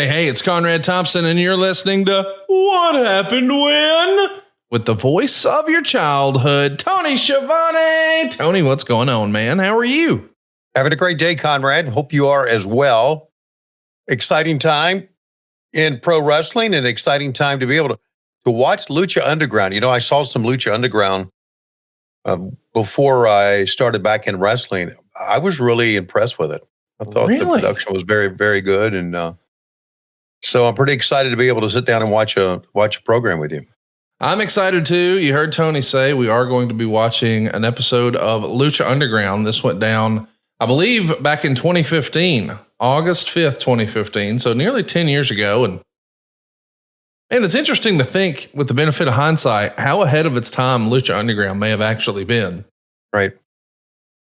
Hey, it's Conrad Thompson, and you're listening to What Happened When? With the voice of your childhood, Tony Schiavone. Tony, what's going on, man? How are you? Having a great day, Conrad. Hope you are as well. Exciting time in pro wrestling, and exciting time to be able to watch Lucha Underground. You know, I saw some Lucha Underground before I started back in wrestling. I was really impressed with it. I thought the production was very, very good, and so I'm pretty excited to be able to sit down and watch a program with you. I'm excited too. You heard Tony say we are going to be watching an episode of Lucha Underground. This went down, I believe, back in 2015, August 5th, 2015. So nearly 10 years ago. And it's interesting to think, with the benefit of hindsight, how ahead of its time Lucha Underground may have actually been. Right.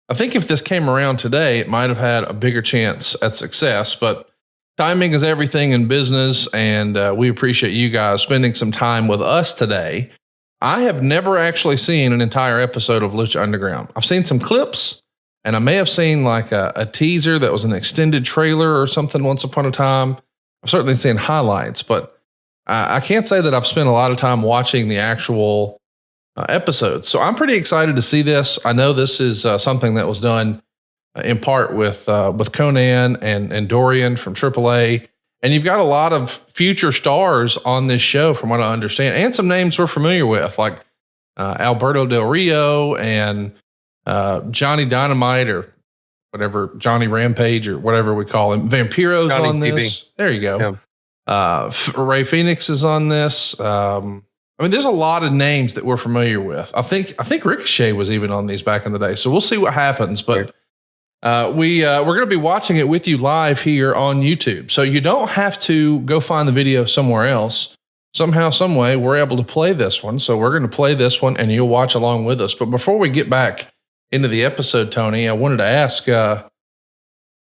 I think if this came around today, it might have had a bigger chance at success, but timing is everything in business, and we appreciate you guys spending some time with us today. I have never actually seen an entire episode of Lucha Underground. I've seen some clips, and I may have seen like a teaser that was an extended trailer or something once upon a time. I've certainly seen highlights, but I can't say that I've spent a lot of time watching the actual episodes. So I'm pretty excited to see this. I know this is something that was done in part with Conan and Dorian from AAA. And you've got a lot of future stars on this show, from what I understand, and some names we're familiar with, like Alberto Del Rio and Johnny Dynamite, or whatever, Johnny Rampage, or whatever we call him. Vampiro's Johnny on this. TV. There you go. Yeah. Ray Fenix is on this. I mean, there's a lot of names that we're familiar with. I think Ricochet was even on these back in the day. So we'll see what happens. But we're going to be watching it with you live here on YouTube. So you don't have to go find the video somewhere else. Somehow, some way, we're able to play this one. So we're going to play this one, and you'll watch along with us. But before we get back into the episode, Tony, I wanted to ask,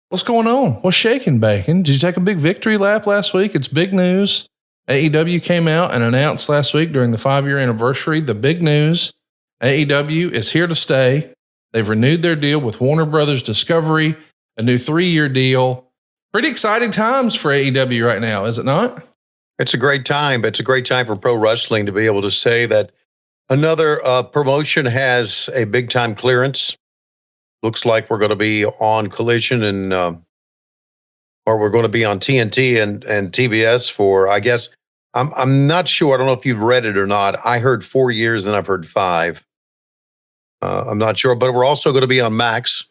what's going on? What's shaking, Bacon? Did you take a big victory lap last week? It's big news. AEW came out and announced last week during the 5-year anniversary, the big news. AEW is here to stay. They've renewed their deal with Warner Brothers Discovery, a new 3-year deal. Pretty exciting times for AEW right now, is it not? It's a great time. It's a great time for pro wrestling to be able to say that another promotion has a big time clearance. Looks like we're going to be on Collision and, or we're going to be on TNT and TBS for, I guess, I'm not sure. I don't know if you've read it or not. I heard 4 years and I've heard 5. I'm not sure, but we're also going to be on Max,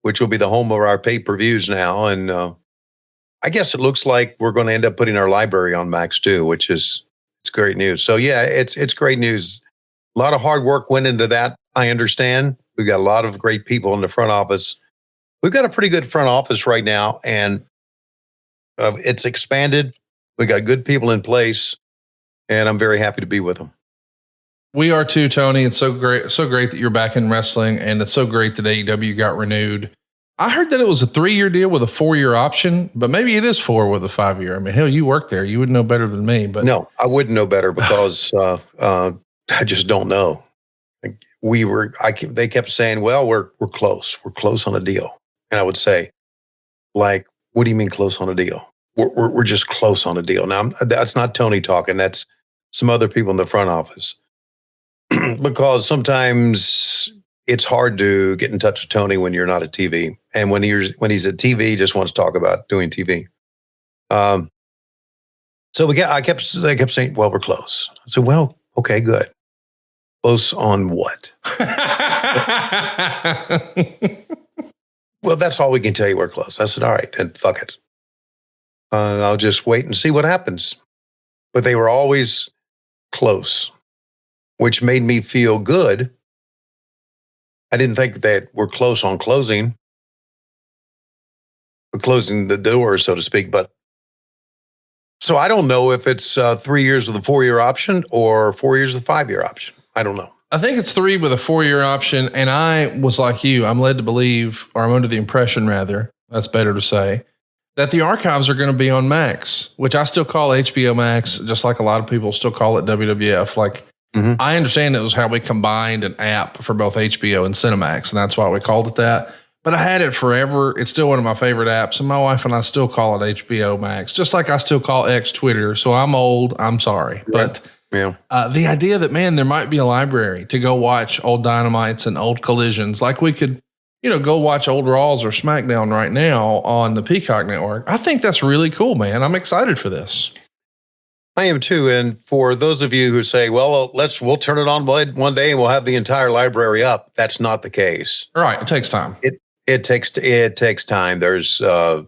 which will be the home of our pay-per-views now. And I guess it looks like we're going to end up putting our library on Max too, which is, it's great news. So yeah, it's great news. A lot of hard work went into that. I understand. We've got a lot of great people in the front office. We've got a pretty good front office right now, and it's expanded. We got good people in place, and I'm very happy to be with them. We are too, Tony. It's so great that you're back in wrestling, and it's so great that AEW got renewed. I heard that it was a 3-year deal with a 4-year option, but maybe it is 4 with a 5-year. I mean, hell, you work there. You would know better than me. But no, I wouldn't know better because I just don't know. They kept saying, well, we're close. We're close on a deal. And I would say, like, what do you mean close on a deal? We're just close on a deal. Now, that's not Tony talking. That's some other people in the front office. Because sometimes it's hard to get in touch with Tony when you're not at TV. And when he's at TV, he just wants to talk about doing TV. So they kept saying, well, we're close. I said, well, okay, good. Close on what? Well, that's all we can tell you. We're close. I said, all right, then fuck it. I'll just wait and see what happens. But they were always close, which made me feel good. I didn't think that we're close on closing the door, so to speak. But so I don't know if it's 3 years with a 4-year option or 4 years with a 5-year option. I don't know. I think it's 3 with a 4-year option. And I was like you, I'm led to believe, or I'm under the impression rather, that's better to say, that the archives are going to be on Max, which I still call HBO Max, just like a lot of people still call it WWF. Like, I understand it was how we combined an app for both HBO and Cinemax, and that's why we called it that. but I had it forever. It's still one of my favorite apps, and my wife and I still call it HBO Max, just like I still call X Twitter. So I'm old. I'm sorry. But the idea that, man, there might be a library to go watch old Dynamites and old Collisions, like we could, go watch old Raws or SmackDown right now on the Peacock Network. I think that's really cool, man. I'm excited for this. I am too. And for those of you who say, well, we'll turn it on one day and we'll have the entire library up. That's not the case. Right. It takes time. It takes time. There's, I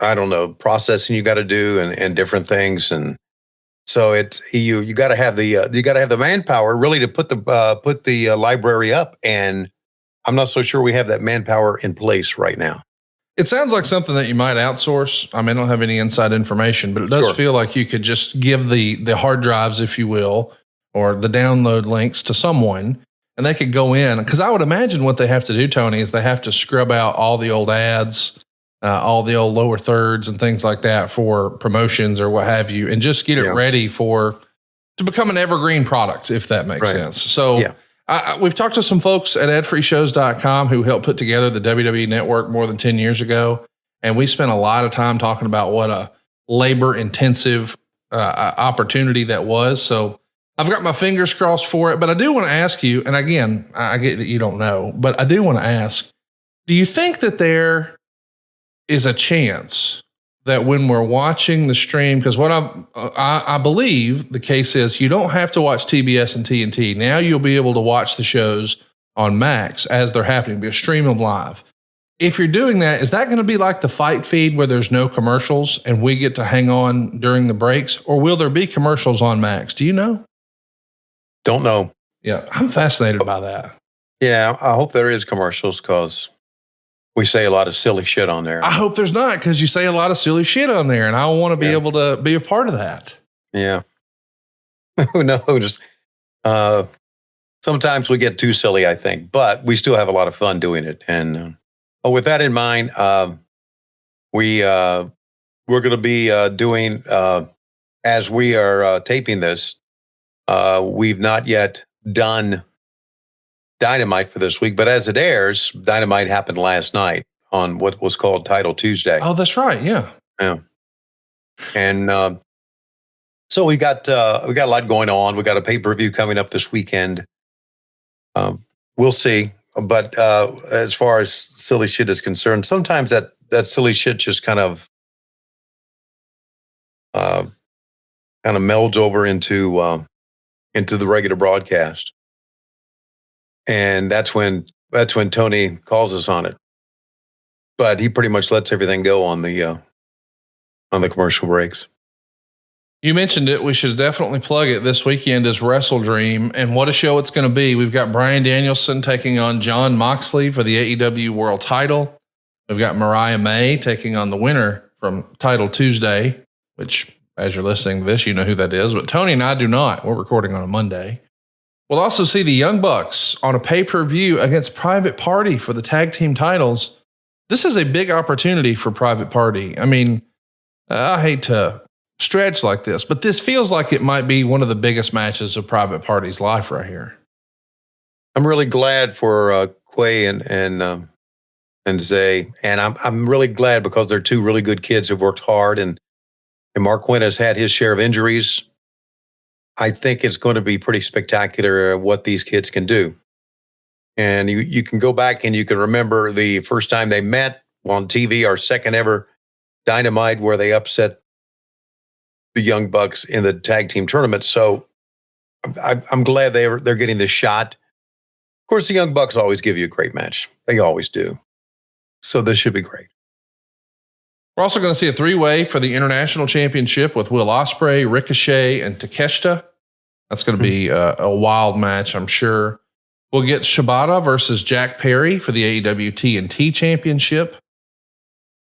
don't know, processing you got to do and different things. And so it's, you got to have the manpower really to put the library up. And I'm not so sure we have that manpower in place right now. It sounds like something that you might outsource. I mean, I don't have any inside information, but it does feel like you could just give the hard drives, if you will, or the download links to someone, and they could go in. Because I would imagine what they have to do, Tony, is they have to scrub out all the old ads, all the old lower thirds and things like that for promotions or what have you, and just get it ready to become an evergreen product, if that makes sense. So we've talked to some folks at adfreeshows.com who helped put together the WWE Network more than 10 years ago. And we spent a lot of time talking about what a labor intensive opportunity that was. So I've got my fingers crossed for it, but I do want to ask you, and again, I get that you don't know, but I do want to ask, do you think that there is a chance that when we're watching the stream, because what I believe the case is, you don't have to watch TBS and TNT. Now you'll be able to watch the shows on Max as they're happening, be stream them live. If you're doing that, is that going to be like the fight feed where there's no commercials and we get to hang on during the breaks, or will there be commercials on Max? Do you know? Don't know. Yeah, I'm fascinated by that. Yeah, I hope there is commercials because we say a lot of silly shit on there. I hope there's not, because you say a lot of silly shit on there, and I want to be able to be a part of that. Yeah. Who knows? Sometimes we get too silly, I think, but we still have a lot of fun doing it. And with that in mind, we're going to be doing, as we are taping this, we've not yet done Dynamite for this week, but as it airs, Dynamite happened last night on what was called Title Tuesday. Oh, that's right. Yeah. And so we got a lot going on. We got a pay-per-view coming up this weekend. We'll see. But as far as silly shit is concerned, sometimes that silly shit just kind of melds over into the regular broadcast. And that's when Tony calls us on it. But he pretty much lets everything go on the commercial breaks. You mentioned it. We should definitely plug it. This weekend is Wrestle Dream, and what a show it's going to be. We've got Bryan Danielson taking on Jon Moxley for the AEW World Title. We've got Mariah May taking on the winner from Title Tuesday, which, as you're listening to this, you know who that is. But Tony and I do not. We're recording on a Monday. We'll also see the Young Bucks on a pay-per-view against Private Party for the tag team titles. This is a big opportunity for Private Party. I mean, I hate to stretch like this, but this feels like it might be one of the biggest matches of Private Party's life right here. I'm really glad for Quay and Zay, and I'm really glad because they're two really good kids who've worked hard, and Mark Quinn has had his share of injuries. I think it's going to be pretty spectacular what these kids can do. And you can go back and you can remember the first time they met on TV, our second ever Dynamite, where they upset the Young Bucks in the tag team tournament. So I'm glad they're getting this shot. Of course, the Young Bucks always give you a great match. They always do. So this should be great. We're also going to see a three-way for the International Championship with Will Ospreay, Ricochet, and Takeshita. That's going to be a wild match, I'm sure. We'll get Shibata versus Jack Perry for the AEW TNT Championship.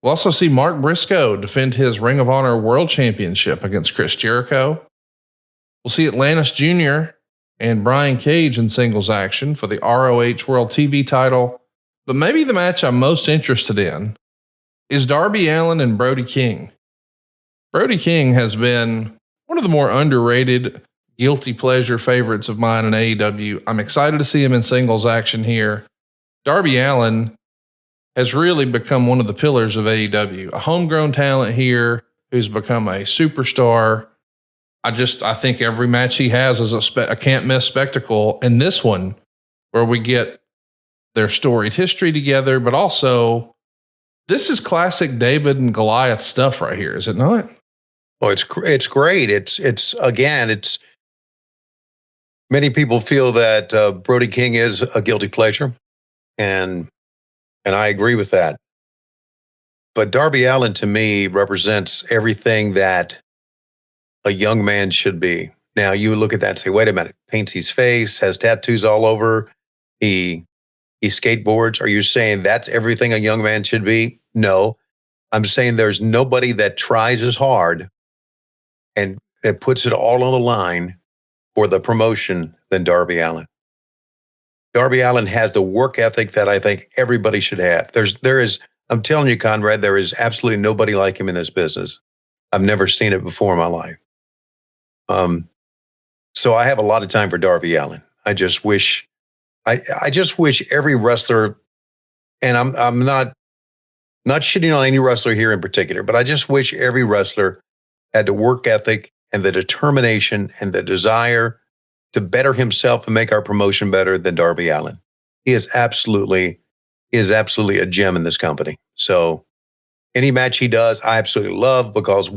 We'll also see Mark Briscoe defend his Ring of Honor World Championship against Chris Jericho. We'll see Atlantis Jr. and Brian Cage in singles action for the ROH World TV title. But maybe the match I'm most interested in is Darby Allin and Brody King. Brody King has been one of the more underrated guilty pleasure favorites of mine in AEW. I'm excited to see him in singles action here. Darby Allin has really become one of the pillars of AEW, a homegrown talent here who's become a superstar. I think every match he has is a can't miss spectacle. And this one, where we get their storied history together, but also this is classic David and Goliath stuff right here, is it not? Oh, it's great. It's again, many people feel that Brody King is a guilty pleasure, and I agree with that. But Darby Allin to me represents everything that a young man should be. Now you look at that and say, wait a minute, paints his face, has tattoos all over, he skateboards. Are you saying that's everything a young man should be? No. I'm saying there's nobody that tries as hard and that puts it all on the line for the promotion than Darby Allin. Darby Allin has the work ethic that I think everybody should have. I'm telling you, Conrad, there is absolutely nobody like him in this business. I've never seen it before in my life. So I have a lot of time for Darby Allin. I just wish every wrestler, and I'm not shitting on any wrestler here in particular, but I just wish every wrestler had the work ethic and the determination and the desire to better himself and make our promotion better than Darby Allin. He is absolutely a gem in this company. So any match he does, I absolutely love because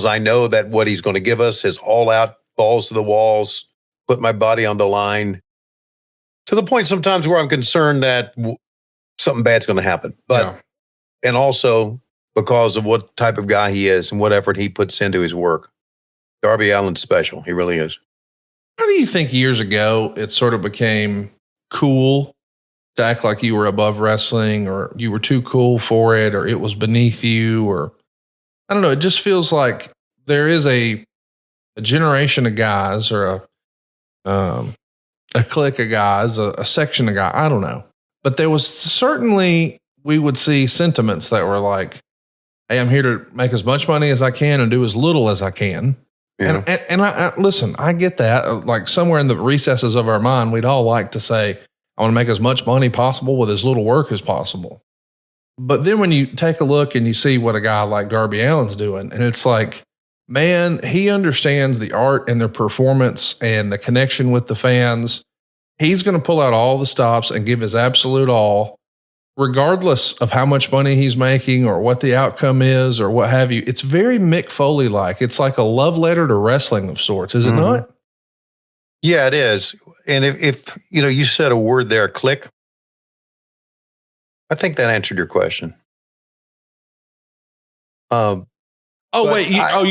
I know that what he's going to give us is all out, balls to the walls, put my body on the line, to the point sometimes where I'm concerned that something bad's going to happen. But, and also because of what type of guy he is and what effort he puts into his work. Darby Allin's special. He really is. How do you think years ago it sort of became cool to act like you were above wrestling, or you were too cool for it, or it was beneath you, or I don't know. It just feels like there is a generation of guys, or a clique of guys, a section of guys. I don't know. But there was certainly, we would see sentiments that were like, hey, I'm here to make as much money as I can and do as little as I can. Yeah. And I listen, I get that. Like somewhere in the recesses of our mind, we'd all like to say, I want to make as much money possible with as little work as possible. But then when you take a look and you see what a guy like Darby Allin's doing, and it's like, man, he understands the art and the performance and the connection with the fans. He's going to pull out all the stops and give his absolute all, regardless of how much money he's making or what the outcome is or what have you. It's very Mick Foley-like. It's like a love letter to wrestling of sorts, is it not? Yeah, it is. And if you said a word there, click, I think that answered your question. You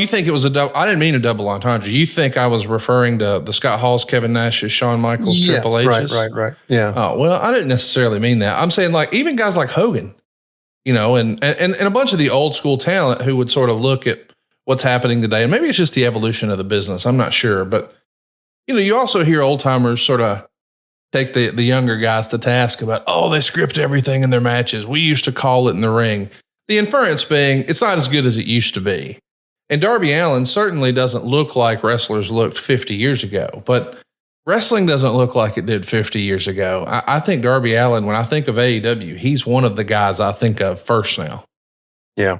think it was a double? I didn't mean a double entendre. You think I was referring to the Scott Halls, Kevin Nash's, Shawn Michaels, Triple H's? Right. Yeah. Oh, well, I didn't necessarily mean that. I'm saying like even guys like Hogan, and a bunch of the old school talent who would sort of look at what's happening today. And maybe it's just the evolution of the business. I'm not sure. But, you also hear old timers sort of take the younger guys to task about, they script everything in their matches. We used to call it in the ring. The inference being, it's not as good as it used to be. And Darby Allin certainly doesn't look like wrestlers looked 50 years ago, but wrestling doesn't look like it did 50 years ago. I think Darby Allin, when I think of AEW, he's one of the guys I think of first now. Yeah.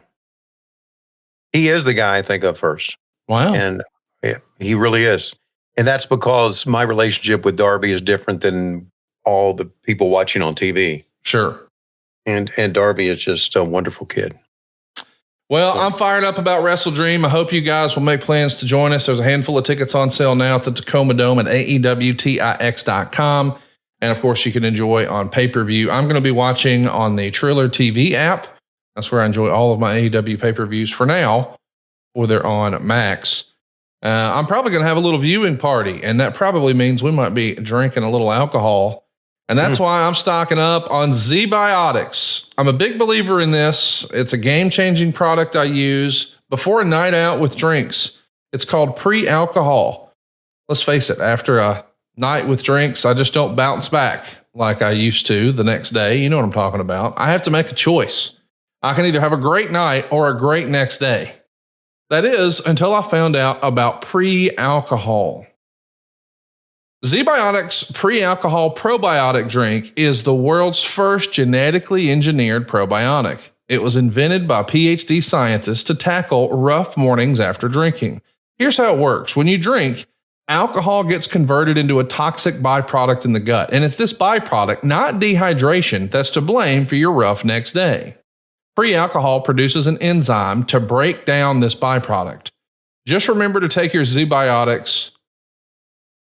He is the guy I think of first. Wow. And he really is. And that's because my relationship with Darby is different than all the people watching on TV. Sure. And Darby is just a wonderful kid. Well, I'm fired up about Wrestle Dream. I hope you guys will make plans to join us. There's a handful of tickets on sale now at the Tacoma Dome at AEWTIX.com. And of course, you can enjoy on pay-per-view. I'm going to be watching on the Triller TV app. That's where I enjoy all of my AEW pay-per-views for now, or they're on Max. I'm probably going to have a little viewing party, and that probably means we might be drinking a little alcohol. And that's why I'm stocking up on Z-Biotics. I'm a big believer in this. It's a game-changing product I use before a night out with drinks. It's called pre-alcohol. Let's face it, after a night with drinks, I just don't bounce back like I used to the next day. You know what I'm talking about. I have to make a choice. I can either have a great night or a great next day. That is, until I found out about pre-alcohol. ZBiotics pre-alcohol probiotic drink is the world's first genetically engineered probiotic. It was invented by PhD scientists to tackle rough mornings after drinking. Here's how it works. When you drink, alcohol gets converted into a toxic byproduct in the gut. And it's this byproduct, not dehydration, that's to blame for your rough next day. Pre-alcohol produces an enzyme to break down this byproduct. Just remember to take your ZBiotics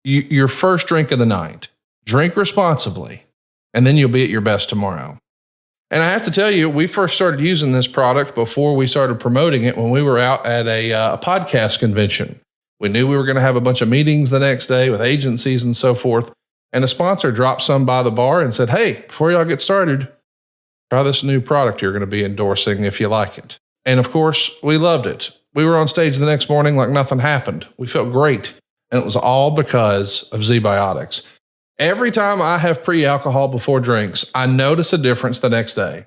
your first drink of the night. Drink responsibly, and then you'll be at your best tomorrow. And I have to tell you, we first started using this product before we started promoting it when we were out at a podcast convention. We knew we were going to have a bunch of meetings the next day with agencies and so forth. And the sponsor dropped some by the bar and said, hey, before y'all get started, try this new product you're going to be endorsing if you like it. And of course, we loved it. We were on stage the next morning like nothing happened. We felt great. And it was all because of ZBiotics. Every time I have pre-alcohol before drinks, I notice a difference the next day.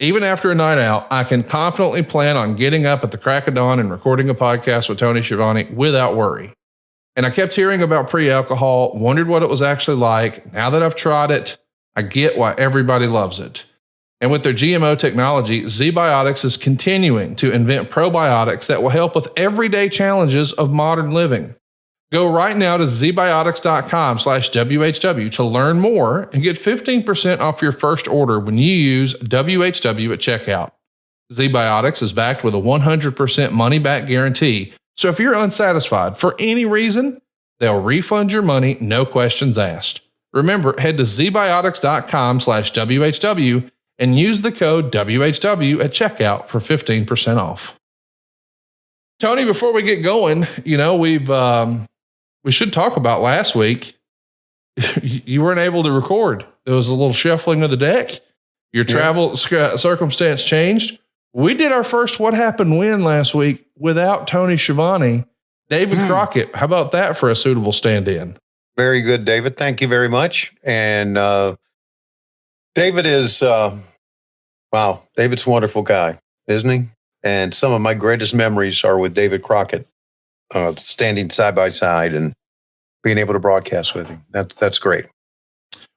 Even after a night out, I can confidently plan on getting up at the crack of dawn and recording a podcast with Tony Schiavone without worry. And I kept hearing about pre-alcohol, wondered what it was actually like. Now that I've tried it, I get why everybody loves it. And with their GMO technology, ZBiotics is continuing to invent probiotics that will help with everyday challenges of modern living. Go right now to zbiotics.com/WHW to learn more and get 15% off your first order when you use WHW at checkout. ZBiotics is backed with a 100% money back guarantee. So if you're unsatisfied for any reason, they'll refund your money, no questions asked. Remember, head to zbiotics.com/WHW and use the code WHW at checkout for 15% off. Tony, before we get going, we should talk about last week. You weren't able to record. There was a little shuffling of the deck. Your travel circumstance changed. We did our first What Happened When last week without Tony Schiavone. David Crockett, how about that for a suitable stand-in? Very good, David. Thank you very much. And David is, David's a wonderful guy, isn't he? And some of my greatest memories are with David Crockett. Standing side by side and being able to broadcast with him. That's great.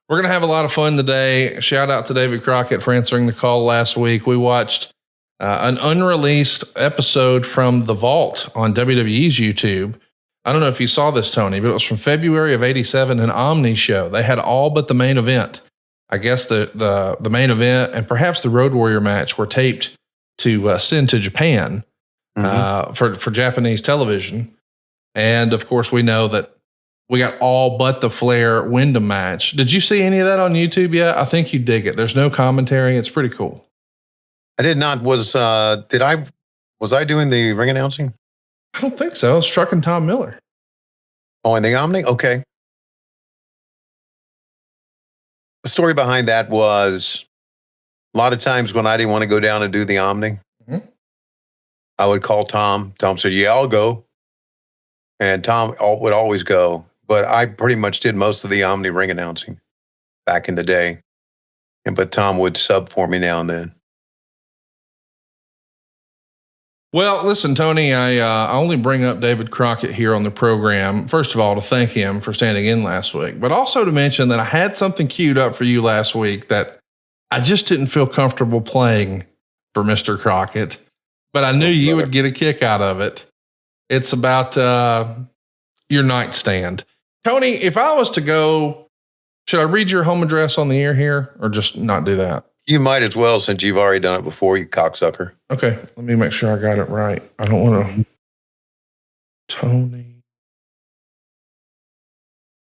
We're going to have a lot of fun today. Shout out to David Crockett for answering the call last week. We watched an unreleased episode from The Vault on WWE's YouTube. I don't know if you saw this, Tony, but it was from February of '87, an Omni show. They had all but the main event. I guess the main event and perhaps the Road Warrior match were taped to send to Japan. For Japanese television. And of course, we know that we got all but the Flair Wyndham match. Did you see any of that on YouTube yet? I think you dig it. There's no commentary. It's pretty cool. I did not. Was I doing the ring announcing? I don't think so. It's Truck and Tom Miller. Oh, and the Omni? Okay. The story behind that was a lot of times when I didn't want to go down and do the Omni, I would call Tom. Tom said, yeah, I'll go. And Tom would always go. But I pretty much did most of the Omni ring announcing back in the day. But Tom would sub for me now and then. Well, listen, Tony, I only bring up David Crockett here on the program, first of all, to thank him for standing in last week, but also to mention that I had something queued up for you last week that I just didn't feel comfortable playing for Mr. Crockett. But I knew you would get a kick out of it. It's about your nightstand. Tony, if I was to go, should I read your home address on the air here or just not do that? You might as well, since you've already done it before, you cocksucker. Okay, let me make sure I got it right. I don't want to. Tony.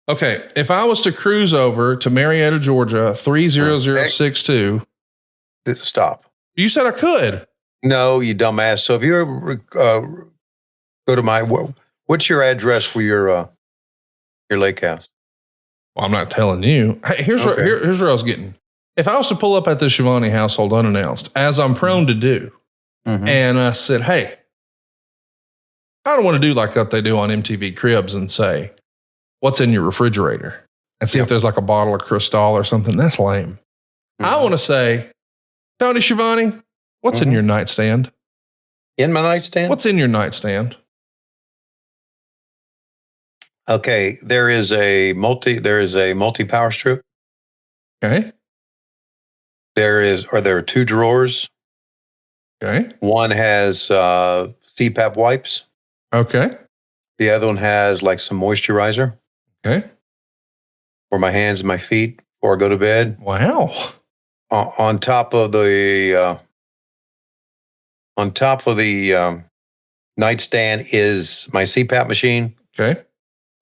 Okay, if I was to cruise over to Marietta, Georgia, 30062. Stop. You said I could. No, you dumbass. So if you ever go to what's your address for your lake house? Well, I'm not telling you. Hey, here's where I was getting. If I was to pull up at the Schiavone household unannounced, as I'm prone to do, and I said, hey, I don't want to do like what they do on MTV Cribs and say, what's in your refrigerator? And see if there's like a bottle of Cristal or something. That's lame. I want to say, Tony Schiavone, what's in your nightstand? In my nightstand? What's in your nightstand? Okay, there is a multi power strip. Okay. There are two drawers. Okay. One has CPAP wipes. Okay. The other one has like some moisturizer Okay. for my hands and my feet before I go to bed. Wow. On top of the nightstand is my CPAP machine, Okay.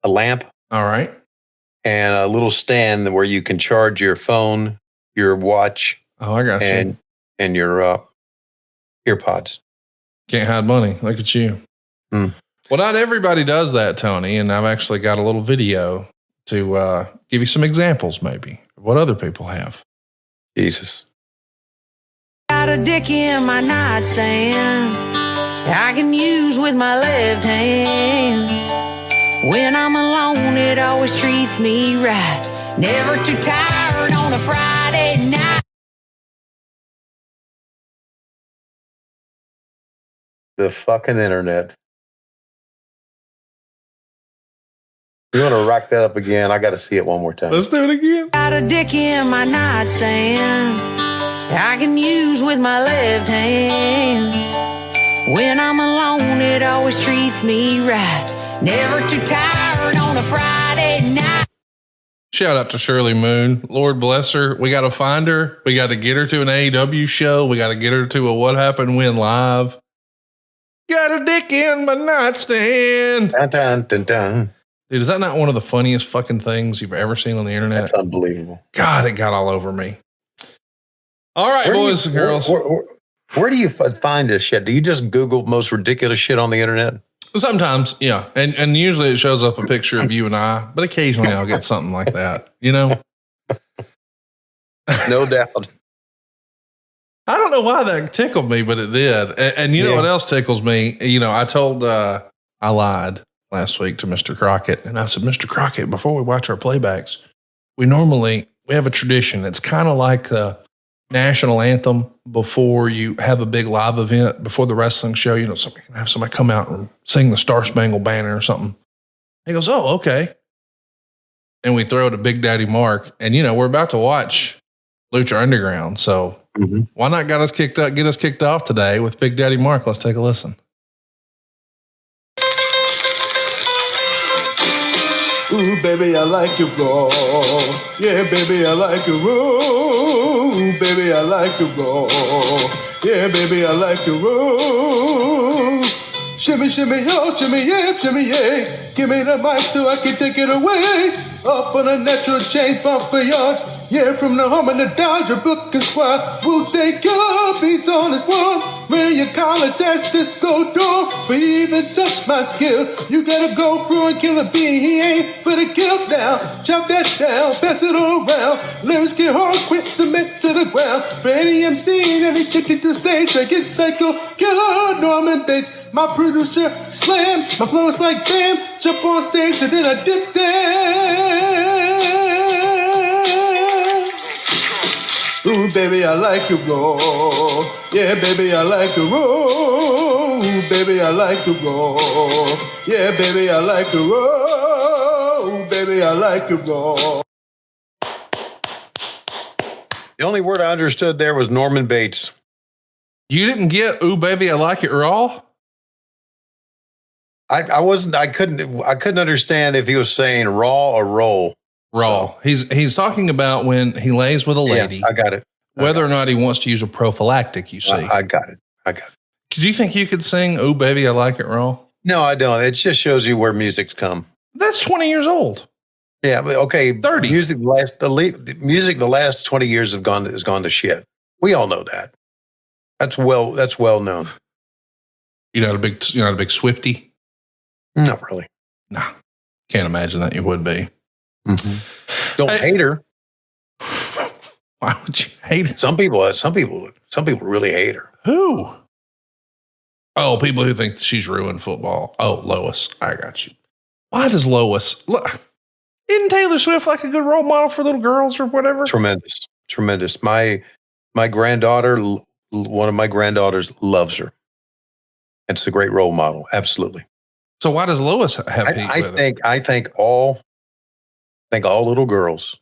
a lamp, All right. and a little stand where you can charge your phone, your watch, Oh, I got you. and your earpods. Can't hide money. Look at you. Mm. Well, not everybody does that, Tony. And I've actually got a little video to give you some examples, maybe, of what other people have. Jesus. Got a dick in my nightstand I can use with my left hand. When I'm alone, it always treats me right. Never too tired on a Friday night. The fucking internet. You want to rack that up again? I got to see it one more time. Let's do it again. Got a dick in my nightstand I can use with my left hand. When I'm alone, it always treats me right. Never too tired on a Friday night. Shout out to Shirley Moon. Lord bless her. We got to find her. We got to get her to an AEW show. We got to get her to a What Happened When live. Got a dick in my nightstand. Dun, dun, dun, dun. Dude, is that not one of the funniest fucking things you've ever seen on the internet? That's unbelievable. God, it got all over me. All right, boys and girls. Where do you find this shit? Do you just Google most ridiculous shit on the internet? Sometimes, yeah. And usually it shows up a picture of you and I, but occasionally I'll get something like that, you know? No doubt. I don't know why that tickled me, but it did. And you know what else tickles me? You know, I lied last week to Mr. Crockett, and I said, Mr. Crockett, before we watch our playbacks, we have a tradition. It's kind of like the national anthem before you have a big live event, before the wrestling show. You know, somebody can have somebody come out and sing the Star Spangled Banner or something. He goes, oh, okay. And we throw it to Big Daddy Mark, and you know, we're about to watch Lucha Underground. So why not get us kicked off today with Big Daddy Mark? Let's take a listen. Ooh, baby, I like it raw. Yeah, baby, I like it raw. Ooh, baby, I like it raw. Yeah, baby, I like it raw. Shimmy, shimmy, yo, shimmy, yeah. Give me the mic so I can take it away. Up on a natural change, bump for yards. Yeah, from the home and the Dodge, your book and squad. We'll take your beats on this one. Wear your college ass disco door. For you even touch my skill, you gotta go through and kill a bee. He ain't for the kill now. Chop that down, pass it all around. Lyrics get hard, quick, submit to the ground. For any MC and any ticket to stage, I get psycho, killer, Norman Bates. My producer, slam, my flow is like bam. Jump on stage and then I dip there. Ooh, baby, I like it raw. Yeah, baby, I like it raw. Ooh, baby, I like it raw. Yeah, baby, I like it raw. Ooh, baby, I like it raw. The only word I understood there was Norman Bates. You didn't get, ooh, baby, I like it raw? I couldn't understand if he was saying raw or roll. Raw. He's talking about when he lays with a lady. Yeah, I got it. Whether or not he wants to use a prophylactic, you see. I got it. Do you think you could sing, ooh, baby, I like it raw? No, I don't. It just shows you where music's come. That's 20 years old. Yeah, but okay. 30. Music the last 20 years has gone to shit. We all know that. That's well known. You're not a big Swiftie? Not really. Nah. Can't imagine that you would be. Mm-hmm. Don't hate her. Why would you hate her? Some people really hate her. Who? Oh, people who think she's ruined football. Oh, Lois. I got you. Why does Lois isn't Taylor Swift like a good role model for little girls or whatever? Tremendous. My granddaughter, one of my granddaughters loves her. It's a great role model. Absolutely. So why does Lois have heat with it? I think all little girls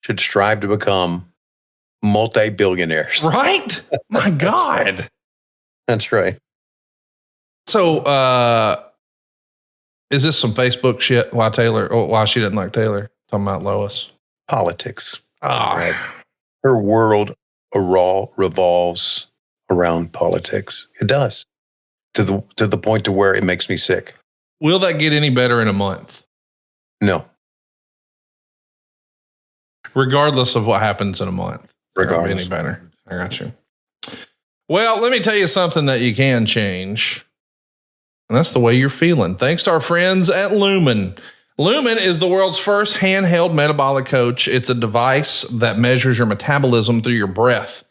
should strive to become multi-billionaires. Right? My God. That's right. So, is this some Facebook shit? Why she didn't like Taylor? Talking about Lois. Politics. Right. Her world revolves around politics. It does. To the point to where it makes me sick. Will that get any better in a month? No. Regardless of what happens in a month. Regardless. Any better. I got you. Well, let me tell you something that you can change. And that's the way you're feeling. Thanks to our friends at Lumen. Lumen is the world's first handheld metabolic coach. It's a device that measures your metabolism through your breath.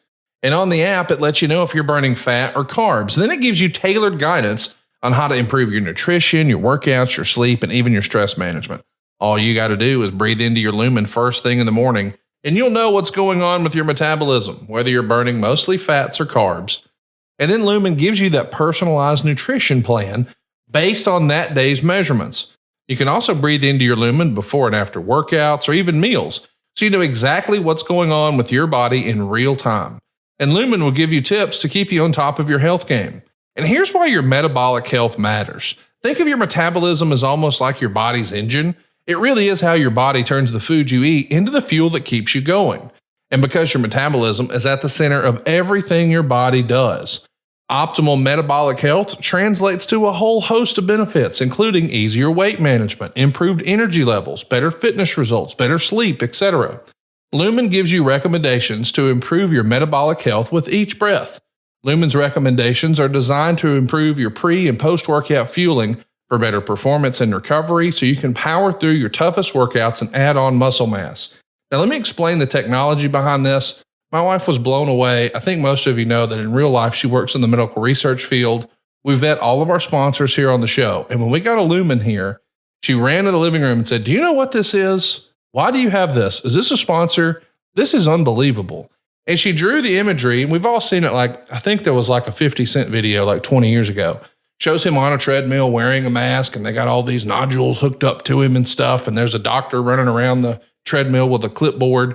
And on the app, it lets you know if you're burning fat or carbs. Then it gives you tailored guidance on how to improve your nutrition, your workouts, your sleep, and even your stress management. All you got to do is breathe into your Lumen first thing in the morning, and you'll know what's going on with your metabolism, whether you're burning mostly fats or carbs. And then Lumen gives you that personalized nutrition plan based on that day's measurements. You can also breathe into your Lumen before and after workouts or even meals, so you know exactly what's going on with your body in real time. And Lumen will give you tips to keep you on top of your health game. And here's why your metabolic health matters. Think of your metabolism as almost like your body's engine. It really is how your body turns the food you eat into the fuel that keeps you going. And because your metabolism is at the center of everything your body does, optimal metabolic health translates to a whole host of benefits, including easier weight management, improved energy levels, better fitness results, better sleep, etc. Lumen gives you recommendations to improve your metabolic health with each breath. Lumen's recommendations are designed to improve your pre- and post-workout fueling for better performance and recovery so you can power through your toughest workouts and add on muscle mass. Now, let me explain the technology behind this. My wife was blown away. I think most of you know that in real life, she works in the medical research field. We vet all of our sponsors here on the show. And when we got a Lumen here, she ran to the living room and said, "Do you know what this is? Why do you have this? Is this a sponsor? This is unbelievable." And she drew the imagery, and we've all seen it. Like, I think there was like a 50 Cent video like 20 years ago. Shows him on a treadmill wearing a mask, and they got all these nodules hooked up to him and stuff. And there's a doctor running around the treadmill with a clipboard.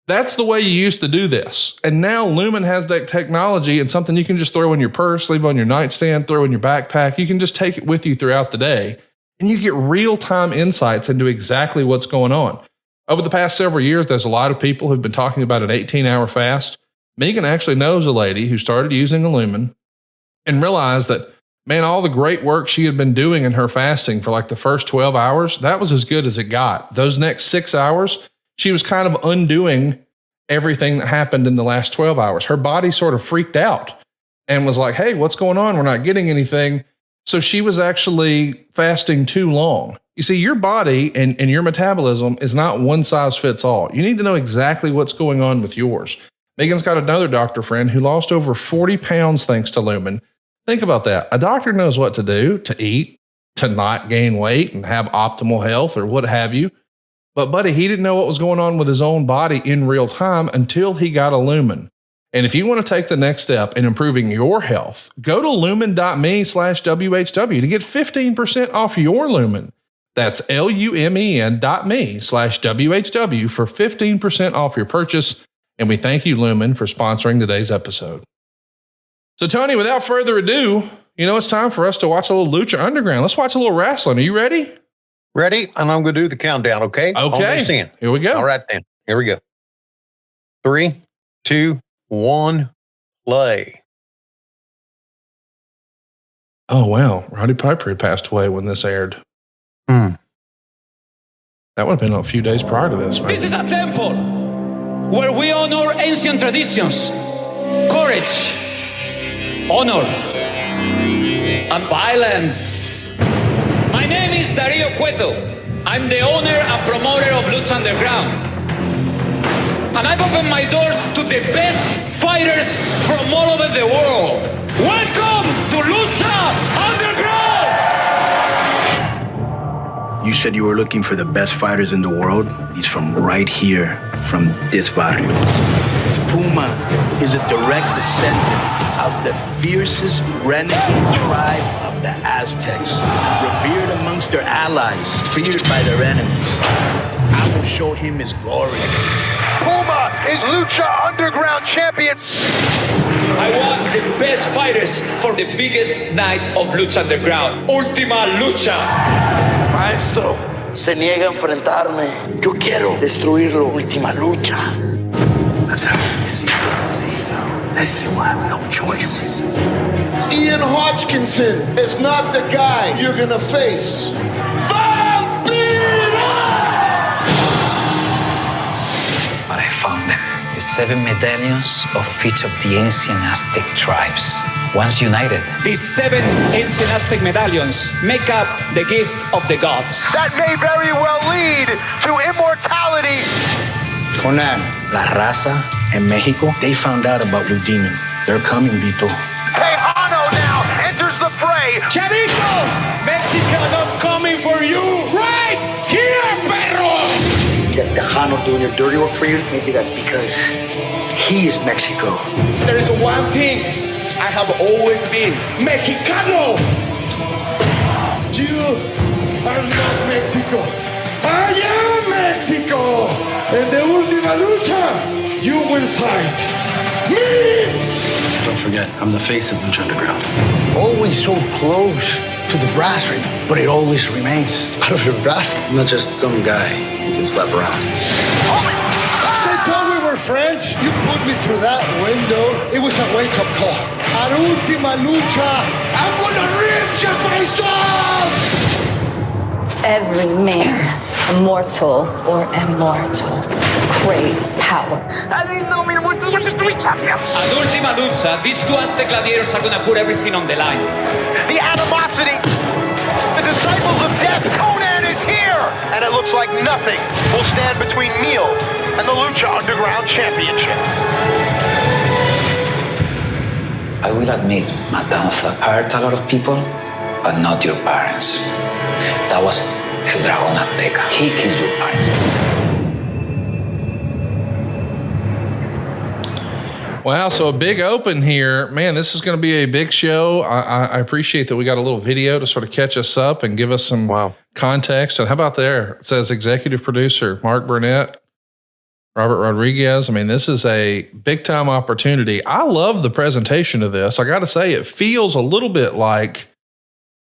That's the way you used to do this. And now Lumen has that technology and something you can just throw in your purse, leave on your nightstand, throw in your backpack. You can just take it with you throughout the day, and you get real-time insights into exactly what's going on. Over the past several years, there's a lot of people who've been talking about an 18-hour fast. Megan actually knows a lady who started using a Lumen and realized that, man, all the great work she had been doing in her fasting for like the first 12 hours, that was as good as it got. Those next 6 hours, she was kind of undoing everything that happened in the last 12 hours. Her body sort of freaked out and was like, "Hey, what's going on? We're not getting anything." So she was actually fasting too long. You see, your body and your metabolism is not one size fits all. You need to know exactly what's going on with yours. Megan's got another doctor friend who lost over 40 pounds thanks to Lumen. Think about that. A doctor knows what to do to eat, to not gain weight and have optimal health or what have you. But buddy, he didn't know what was going on with his own body in real time until he got a Lumen. And if you want to take the next step in improving your health, go to lumen.me/WHW to get 15% off your Lumen. That's lumen.me/WHW for 15% off your purchase. And we thank you, Lumen, for sponsoring today's episode. So Tony, without further ado, it's time for us to watch a little Lucha Underground. Let's watch a little wrestling. Are you ready? Ready? And I'm going to do the countdown, okay? Okay. Here we go. All right, then. Here we go. 3, 2, 1, play. Oh, wow. Roddy Piper had passed away when this aired. That would have been a few days prior to this, man. This is a temple where we honor ancient traditions, courage, honor, and violence. My name is Darío Cueto. I'm the owner and promoter of Lucha Underground. And I've opened my doors to the best fighters from all over the world. Welcome to Lucha Underground! You said you were looking for the best fighters in the world? He's from right here, from this barrio. Puma is a direct descendant of the fiercest renegade tribe of the Aztecs, revered amongst their allies, feared by their enemies. I will show him his glory. Puma is Lucha Underground champion. I want the best fighters for the biggest night of Lucha Underground, Ultima Lucha. Maestro, se niega a enfrentarme. Yo quiero destruirlo. Ultima Lucha. That's how it is. Then you have no choices. Ian Hodgkinson is not the guy you're gonna face. Vampiro! But I found them. The 7 medallions of each of the ancient Aztec tribes. Once united. These 7 ancient Aztec medallions make up the gift of the gods. That may very well lead to immortality. Conan, La Raza, and Mexico, they found out about Blue Demon. They're coming, Vito. Texano now enters the fray. Chavito! Mexico's coming for you right here, perro! Get Texano doing your dirty work for you? Maybe that's because he is Mexico. There is one thing I have always been Mexicano. You are not Mexico. I am Mexico. In the Ultima Lucha, you will fight me. Don't forget, I'm the face of Lucha Underground. Always so close to the brass ring, but it always remains out of your grasp. I'm not just some guy you can slap around. They thought we were friends. You put me through that window. It was a wake-up call. At Ultima Lucha, I'm gonna rip your face off! Every man, immortal or immortal, craves power. At Ultima Lucha, these 2 Aztec gladiators are gonna put everything on the line. The animosity, the disciples of death, Conan is here! And it looks like nothing will stand between Neil and the Lucha Underground Championship. I will admit, Matanza hurt a lot of people, but not your parents. That was El Dragón Azteca. He killed your parents. Wow, so a big open here. Man, this is going to be a big show. I appreciate that we got a little video to sort of catch us up and give us some context. And how about there? It says executive producer Mark Burnett, Robert Rodriguez. I mean, this is a big time opportunity. I love the presentation of this. I got to say, it feels a little bit like,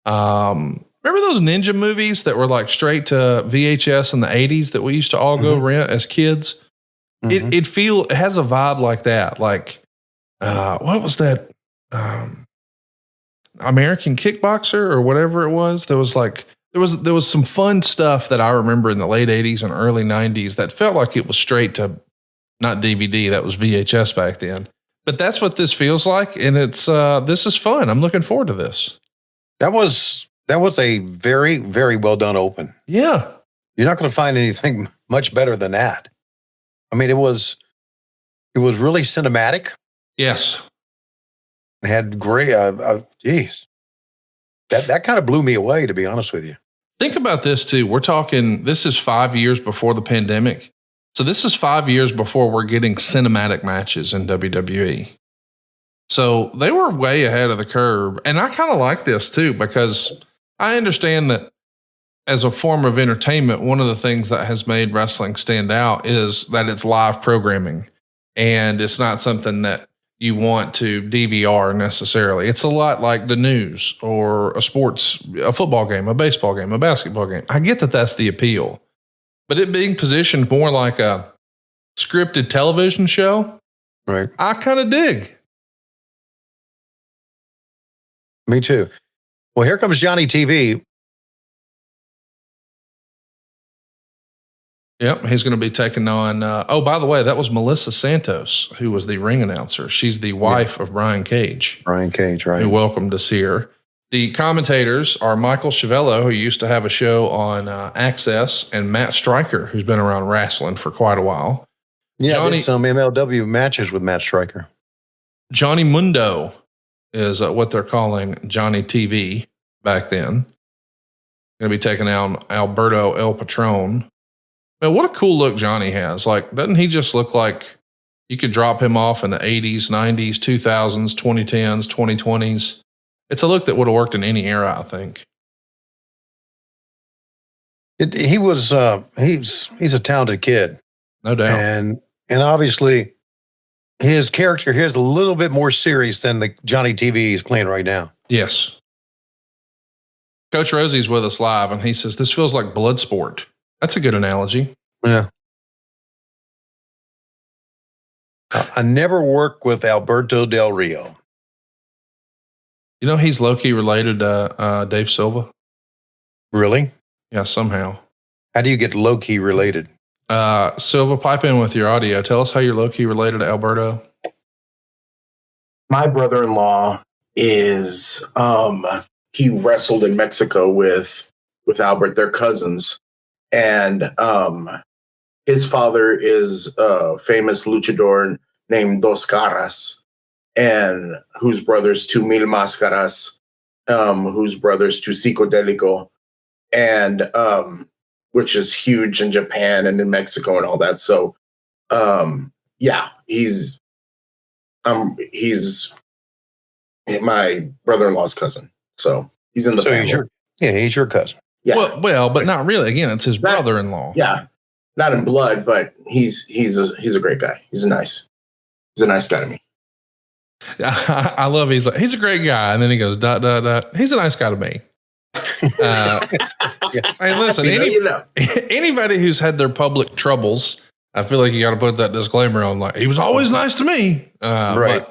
remember those ninja movies that were like straight to VHS in the 80s that we used to all go rent as kids? Mm-hmm. It has a vibe like that. Like, what was that? American Kickboxer or whatever it was. There was some fun stuff that I remember in the late 80s and early 90s that felt like it was straight to not DVD. That was VHS back then. But that's what this feels like. And it's, this is fun. I'm looking forward to this. That was a very, very well done open. Yeah. You're not going to find anything much better than that. I mean, it was really cinematic. Yes. It had great, geez. That kind of blew me away, to be honest with you. Think about this too. We're talking, this is 5 years before the pandemic. So this is 5 years before we're getting cinematic matches in WWE. So they were way ahead of the curve. And I kind of like this too, because I understand that as a form of entertainment, one of the things that has made wrestling stand out is that it's live programming, and it's not something that you want to DVR necessarily. It's a lot like the news or a football game, a baseball game, a basketball game. I get that that's the appeal, but it being positioned more like a scripted television show, right? I kind of dig. Me too. Well, here comes Johnny TV. Yep, he's going to be taking on, by the way, that was Melissa Santos, who was the ring announcer. She's the wife of Brian Cage. Brian Cage, right. Who welcomed us here. The commentators are Michael Chiavello, who used to have a show on Access, and Matt Stryker, who's been around wrestling for quite a while. Yeah, Johnny, I did some MLW matches with Matt Stryker. Johnny Mundo is what they're calling Johnny TV back then. Going to be taking out Alberto El Patron. Man, what a cool look Johnny has. Like, doesn't he just look like you could drop him off in the 80s, 90s, 2000s, 2010s, 2020s? It's a look that would have worked in any era, I think. He's a talented kid, No doubt. and obviously his character here is a little bit more serious than the Johnny TV he's playing right now. Yes. Coach Rosie's with us live, and he says, this feels like blood sport. That's a good analogy. Yeah. I never worked with Alberto Del Rio. You know, he's low-key related to Dave Silva. Really? Yeah, somehow. How do you get low-key related? Silva, pipe in with your audio. Tell us how you're low-key related to Alberto. My brother-in-law is, he wrestled in Mexico with Albert. They're cousins. And his father is a famous luchador named Dos Caras, and whose brother's to Mil Máscaras, whose brother's to Psicodélico, and which is huge in Japan and in Mexico and all that. So, yeah, he's my brother-in-law's cousin. So he's in the family. He's your cousin. Yeah. Well, but not really. Again, it's his brother-in-law. Yeah. Not in blood, but he's a great guy. He's a nice guy to me. I love he's a great guy. And then he goes, he's a nice guy to me. Hey, listen, anybody who's had their public troubles, I feel like you got to put that disclaimer on, like, he was always nice to me. Right.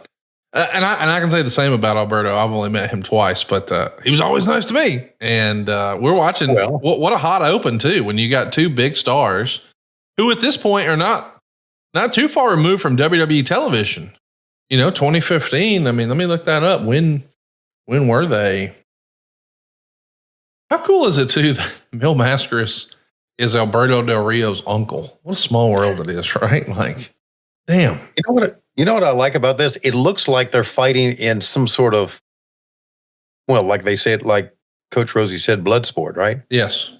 And I can say the same about Alberto. I've only met him twice, but he was always nice to me. And we're watching what a hot open too, when you got two big stars who at this point are not too far removed from WWE television. 2015. I mean, let me look that up. When were they? How cool is it too that Mil Máscaras is Alberto Del Rio's uncle? What a small world it is, right? Like, damn. You know what I like about this? It looks like they're fighting in some sort of, well, like they said, like Coach Rosie said, blood sport, right? Yes.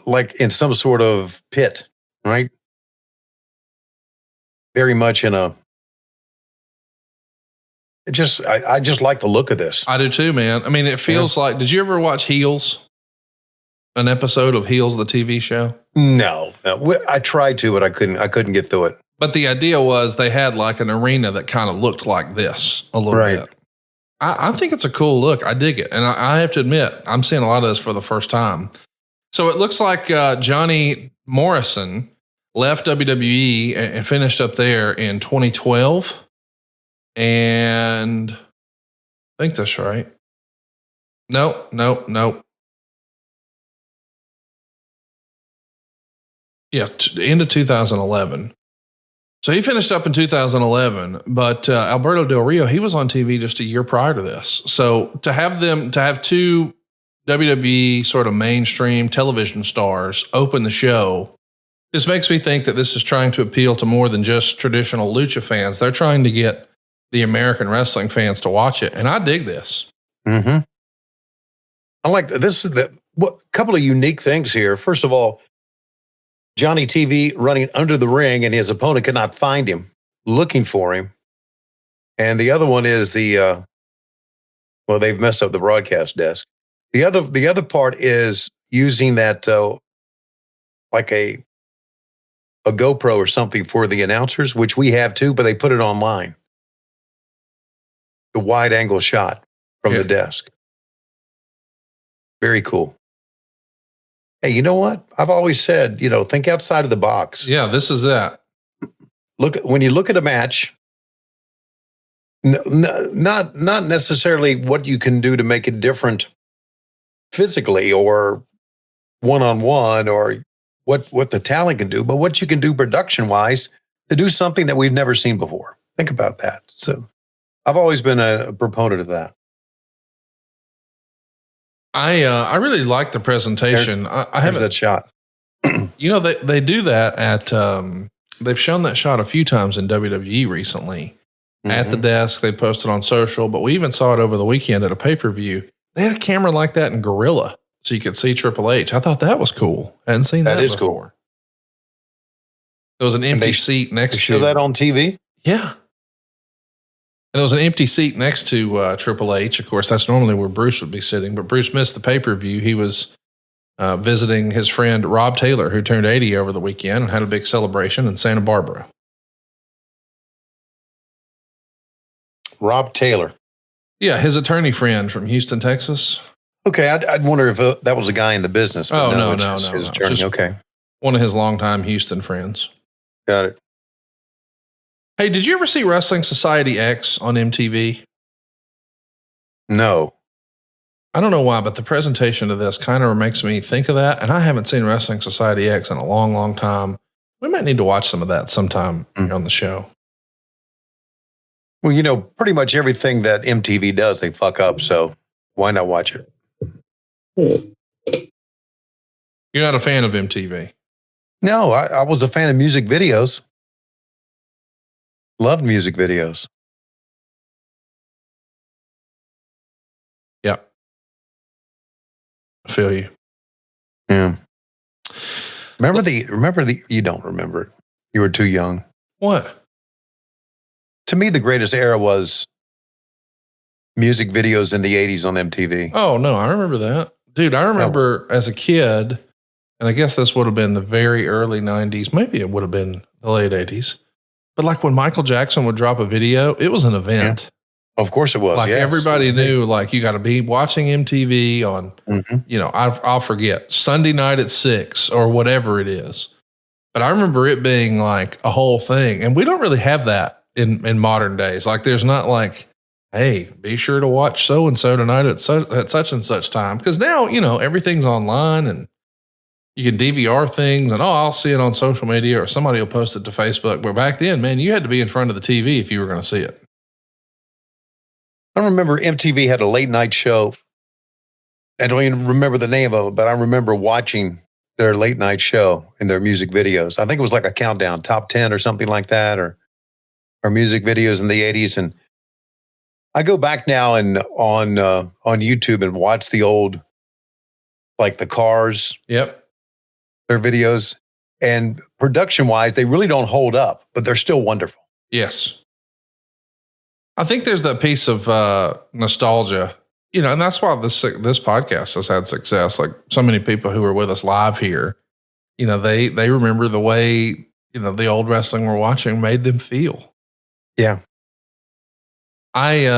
Like in some sort of pit, right? Very much in a. I just like the look of this. I do too, man. I mean, it feels like. Did you ever watch Heels? An episode of Heels, the TV show? No, I tried to, but I couldn't get through it. But the idea was they had like an arena that kind of looked like this a little bit. I think it's a cool look. I dig it. And I have to admit, I'm seeing a lot of this for the first time. So it looks like Johnny Morrison left WWE and finished up there in 2012. And I think that's right. Nope. Yeah, end of 2011. So he finished up in 2011, but Alberto Del Rio, he was on TV just a year prior to this. So to have two WWE sort of mainstream television stars open the show, this makes me think that this is trying to appeal to more than just traditional lucha fans. They're trying to get the American wrestling fans to watch it. And I dig this. Mm-hmm. I like this. Couple of unique things here. First of all, Johnny TV running under the ring and his opponent could not find him, looking for him. And the other one is they've messed up the broadcast desk. The other part is using that like a GoPro or something for the announcers, which we have too, but they put it online. The wide angle shot from the desk. Very cool. Hey, you know what? I've always said, think outside of the box. Yeah, this is that. When you look at a match, not necessarily what you can do to make it different physically or one-on-one or what the talent can do, but what you can do production-wise to do something that we've never seen before. Think about that. So I've always been a proponent of that. I really like the presentation. I have that shot. They do that at, they've shown that shot a few times in WWE recently. Mm-hmm. At the desk, they posted on social, but we even saw it over the weekend at a pay-per-view. They had a camera like that in Gorilla, so you could see Triple H. I thought that was cool. I hadn't seen that before. Cool. There was an empty seat next to show that on TV? Yeah. there was an empty seat next to Triple H. Of course, that's normally where Bruce would be sitting, but Bruce missed the pay-per-view. He was visiting his friend Rob Taylor, who turned 80 over the weekend and had a big celebration in Santa Barbara. Rob Taylor. Yeah, his attorney friend from Houston, Texas. Okay, I'd wonder if that was a guy in the business. Oh, no. His attorney. Just okay. One of his longtime Houston friends. Got it. Hey, did you ever see Wrestling Society X on MTV? No. I don't know why, but the presentation of this kind of makes me think of that. And I haven't seen Wrestling Society X in a long, long time. We might need to watch some of that sometime on the show. Well, pretty much everything that MTV does, they fuck up. So why not watch it? You're not a fan of MTV? No, I was a fan of music videos. Loved music videos. Yeah. I feel you. Yeah. Remember you don't remember it. You were too young. What? To me, the greatest era was music videos in the 80s on MTV. Oh, no, I remember that. Dude, I remember as a kid, and I guess this would have been the very early 90s. Maybe it would have been the late 80s. But like when Michael Jackson would drop a video, it was an event. Yeah. Of course it was. Like everybody knew, like you got to be watching MTV on, I'll forget, Sunday night at 6 or whatever it is. But I remember it being like a whole thing. And we don't really have that in modern days. Like there's not like, hey, be sure to watch so-and-so tonight at such and such time. Because now, everything's online and you can DVR things and, I'll see it on social media or somebody will post it to Facebook. But back then, man, you had to be in front of the TV if you were going to see it. I remember MTV had a late night show. I don't even remember the name of it, but I remember watching their late night show and their music videos. I think it was like a countdown, top 10 or something like that, or music videos in the 80s. And I go back now and on YouTube and watch the old, like the Cars. Yep. Their videos, and production wise, they really don't hold up, but they're still wonderful. Yes. I think there's that piece of nostalgia, and that's why this podcast has had success. Like so many people who are with us live here, they remember the way, the old wrestling we're watching made them feel. Yeah. I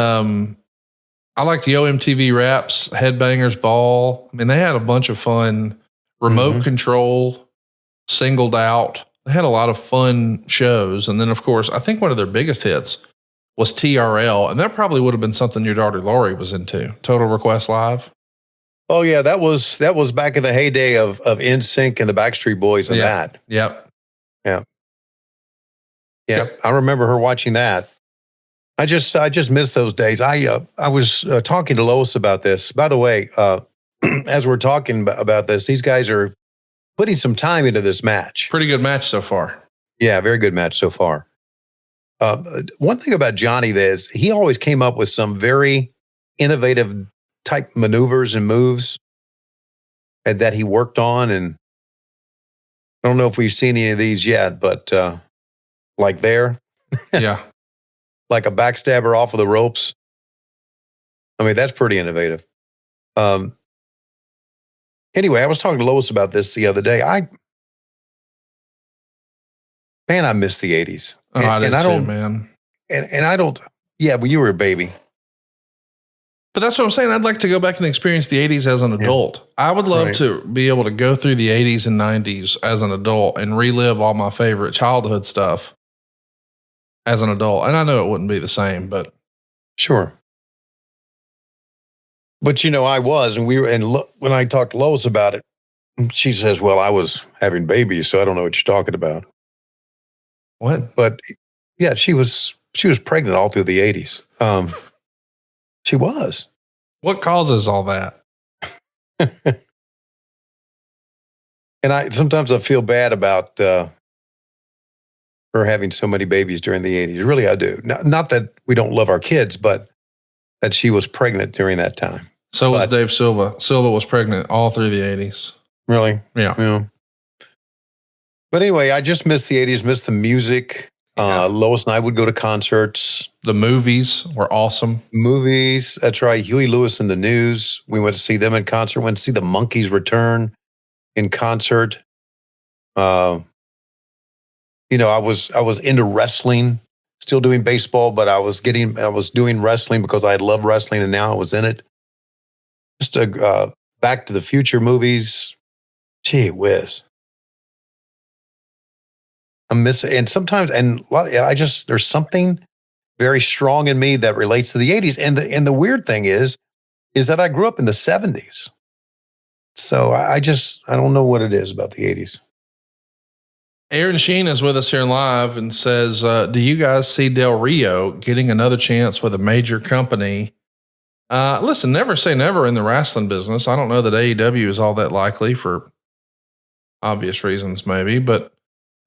liked Yo MTV Raps, Headbangers Ball. I mean, they had a bunch of fun remote control, singled out. They had a lot of fun shows. And then, of course, I think one of their biggest hits was TRL. And that probably would have been something your daughter Lori was into. Total Request Live. Oh, yeah. That was back in the heyday of NSYNC and the Backstreet Boys and that. Yep. Yeah. I remember her watching that. I just miss those days. I was talking to Lois about this. By the way, as we're talking about this, these guys are putting some time into this match. Pretty good match so far. Yeah, very good match so far. One thing about Johnny is he always came up with some very innovative type maneuvers and moves and that he worked on. And I don't know if we've seen any of these yet, but like there. Yeah. Like a backstabber off of the ropes. I mean, that's pretty innovative. Anyway, I was talking to Lois about this the other day. I miss the 80s. Oh, I did too, man. And I don't, well, you were a baby. But that's what I'm saying. I'd like to go back and experience the 80s as an adult. I would love to be able to go through the 80s and 90s as an adult and relive all my favorite childhood stuff as an adult. And I know it wouldn't be the same, but. Sure. But I was, and when I talked to Lois about it, she says, well, I was having babies, so I don't know what you're talking about. What? But yeah, she was pregnant all through the 80s. She was. What causes all that? And sometimes I feel bad about her having so many babies during the 80s. Really, I do. Not that we don't love our kids, but that she was pregnant during that time. So was Dave Silva. Silva was pregnant all through the 80s. Really? Yeah. But anyway, I just miss the 80s, miss the music. Lois and I would go to concerts. The movies were awesome. Movies, that's right. Huey Lewis and the News. We went to see them in concert. Went to see the Monkees return in concert. I was into wrestling, still doing baseball, but I was doing wrestling because I love wrestling, and now I was in it. Just Back to the Future movies. Gee whiz. I'm missing, and sometimes, there's something very strong in me that relates to the 80s. And the weird thing is that I grew up in the 70s. So I don't know what it is about the 80s. Aaron Sheen is with us here live and says, do you guys see Del Rio getting another chance with a major company? Listen, never say never in the wrestling business. I don't know that AEW is all that likely for obvious reasons, maybe, but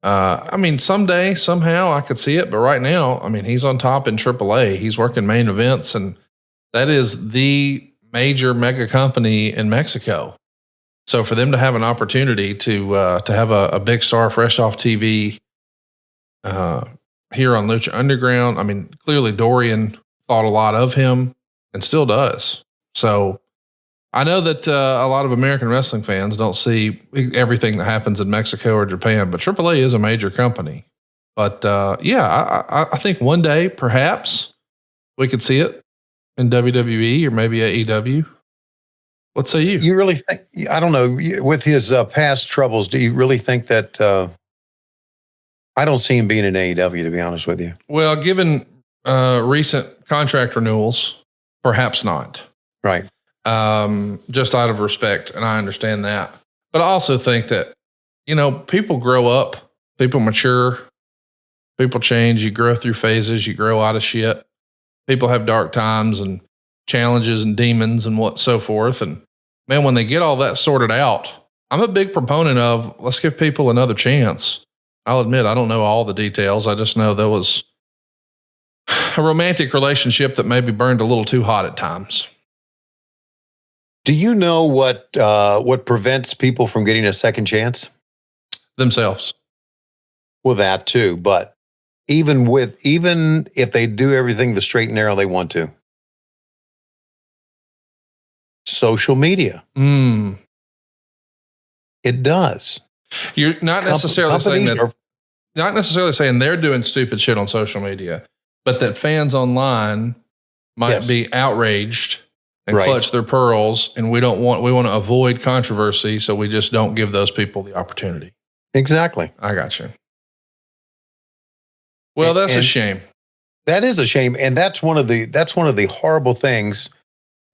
someday, somehow I could see it. But right now, he's on top in AAA. He's working main events, and that is the major mega company in Mexico. So for them to have an opportunity to have a big star fresh off TV here on Lucha Underground, clearly Dorian thought a lot of him and still does. So I know that a lot of American wrestling fans don't see everything that happens in Mexico or Japan, but AAA is a major company. But I think one day perhaps we could see it in WWE or maybe AEW. What say you? You really think? I don't know. With his past troubles, do you really think that? I don't see him being in AEW, to be honest with you. Well, given recent contract renewals, perhaps not. Right. Just out of respect, and I understand that. But I also think that, people grow up, people mature, people change, you grow through phases, you grow out of shit. People have dark times and challenges and demons and so forth. And man, when they get all that sorted out, I'm a big proponent of let's give people another chance. I'll admit, I don't know all the details. I just know there was a romantic relationship that maybe burned a little too hot at times. Do you know what prevents people from getting a second chance? Themselves. Well, that too, but even if they do everything the straight and narrow they want to, social media, it does. You're not necessarily saying that. Not necessarily saying they're doing stupid shit on social media, but that fans online might be outraged and clutch their pearls, and we want to avoid controversy, so we just don't give those people the opportunity. Exactly. I got you. Well, that's a shame. That is a shame, and that's one of the horrible things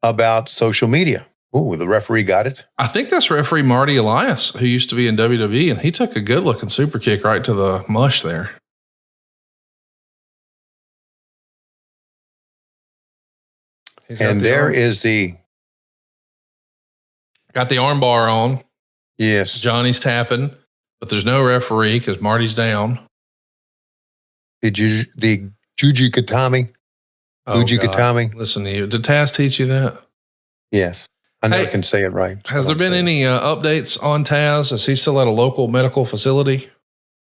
about social media. Ooh, the referee got it. I think that's referee Marty Elias, who used to be in WWE, and he took a good looking super kick right to the mush there. And there is got the arm bar on. Yes. Johnny's tapping, but there's no referee because Marty's down. The Juji Katami. Uji Katami. Listen to you. Did Taz teach you that? Yes. I know I can say it right. Has there been any updates on Taz? Is he still at a local medical facility?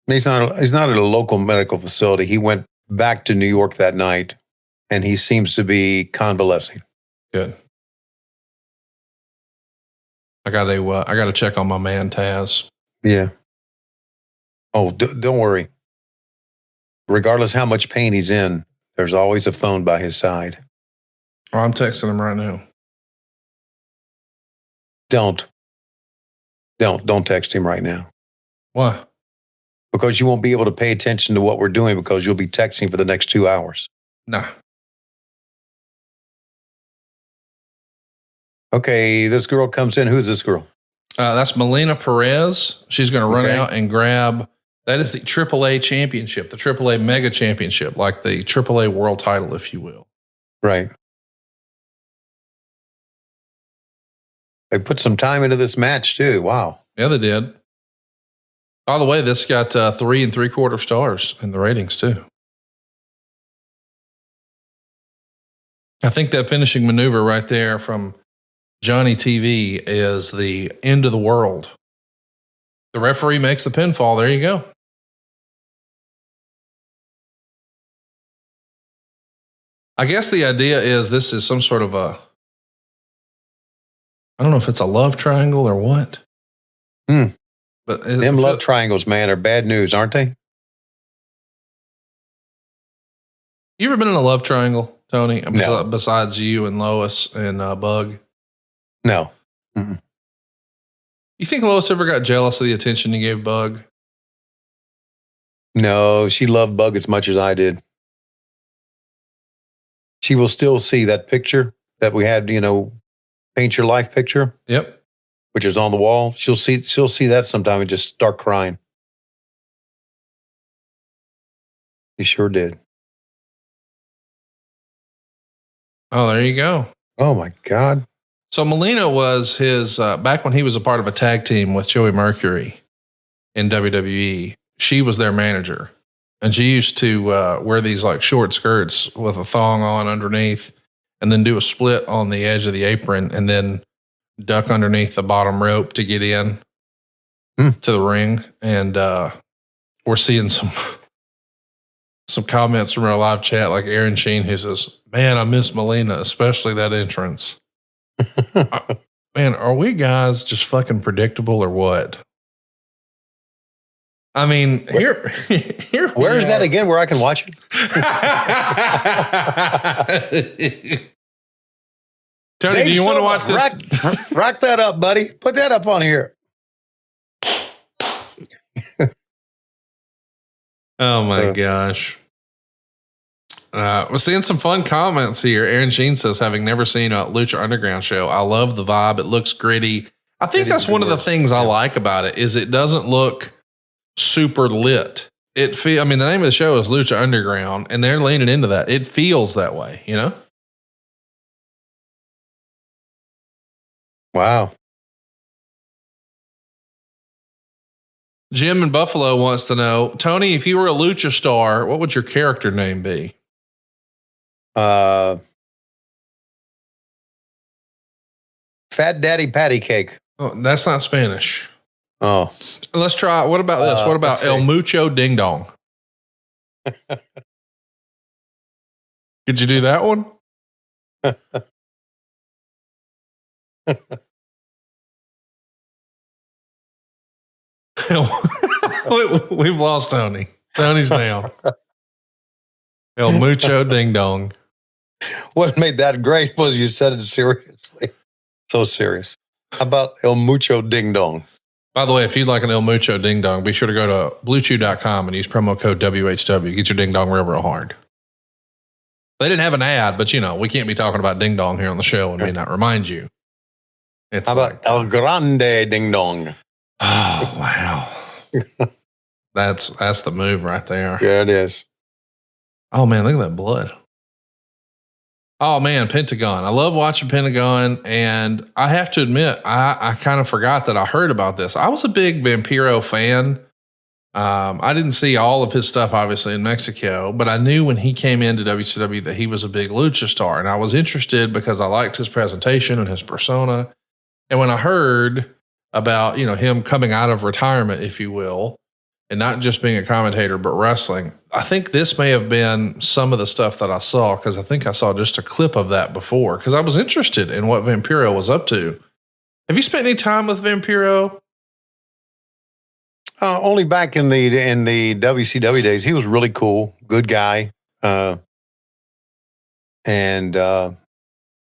He's not at a local medical facility. He went back to New York that night, and he seems to be convalescing. Good. I got to check on my man Taz. Yeah. Oh, don't worry. Regardless how much pain he's in, there's always a phone by his side. Oh, I'm texting him right now. Don't text him right now. Why? Because you won't be able to pay attention to what we're doing because you'll be texting for the next 2 hours. Nah. Okay, this girl comes in. Who's this girl? That's Melina Perez. She's going to run out and grab. That is the AAA championship, the AAA mega championship, like the AAA world title, if you will. Right. They put some time into this match too. Wow. Yeah, they did. By the way, this got 3 3/4 stars in the ratings too. I think that finishing maneuver right there from Johnny TV is the end of the world. The referee makes the pinfall. There you go. I guess the idea is this is some sort of I don't know if it's a love triangle or what. But them love triangles, man, are bad news, aren't they? You ever been in a love triangle, Tony? No. Besides you and Lois and Bug? No. You think Lois ever got jealous of the attention you gave Bug? No, she loved Bug as much as I did. She will still see that picture that we had, paint your life picture. Yep. Which is on the wall. She'll see that sometime and just start crying. He sure did. Oh, there you go. Oh my God. So Melina was his, back when he was a part of a tag team with Joey Mercury in WWE, she was their manager. And she used to wear these like short skirts with a thong on underneath and then do a split on the edge of the apron and then duck underneath the bottom rope to get in to the ring. And we're seeing some comments from our live chat, like Aaron Sheen, who says, man, I miss Melina, especially that entrance. Man, are we guys just fucking predictable or what? I mean, here where is that again where I can watch it? Tony, Dave, do you want to watch this? Rock that up, buddy. Put that up on here. Oh my gosh. We're seeing some fun comments here. Aaron Sheen says, having never seen a Lucha Underground show, I love the vibe. It looks gritty. I think that's one of the things I like about it is it doesn't look super lit. The name of the show is Lucha Underground and they're leaning into that. It feels that way, Wow. Jim in Buffalo wants to know, Tony, if you were a lucha star, what would your character name be? Fat Daddy Patty Cake. Oh, that's not Spanish. Oh. Let's try. What about this? What about El Mucho Ding Dong? Could you do that one? We've lost Tony. Tony's down. El Mucho Ding Dong. What made that great was you said it seriously. So serious. How about El Mucho Ding Dong? By the way, if you'd like an El Mucho Ding Dong, be sure to go to bluechew.com and use promo code WHW. Get your ding dong real hard. They didn't have an ad, but we can't be talking about ding dong here on the show and may not remind you. How about El Grande Ding Dong? Oh, wow. That's the move right there. Yeah, it is. Oh man, look at that blood. Oh man, Pentagon. I love watching Pentagon, and I have to admit, I kind of forgot that I heard about this. I was a big Vampiro fan. I didn't see all of his stuff, obviously, in Mexico, but I knew when he came into WCW that he was a big lucha star, and I was interested because I liked his presentation and his persona. And when I heard about, him coming out of retirement, if you will, and not just being a commentator, but wrestling, I think this may have been some of the stuff that I saw, because I think I saw just a clip of that before, because I was interested in what Vampiro was up to. Have you spent any time with Vampiro? Only back in the WCW days. He was really cool, good guy, but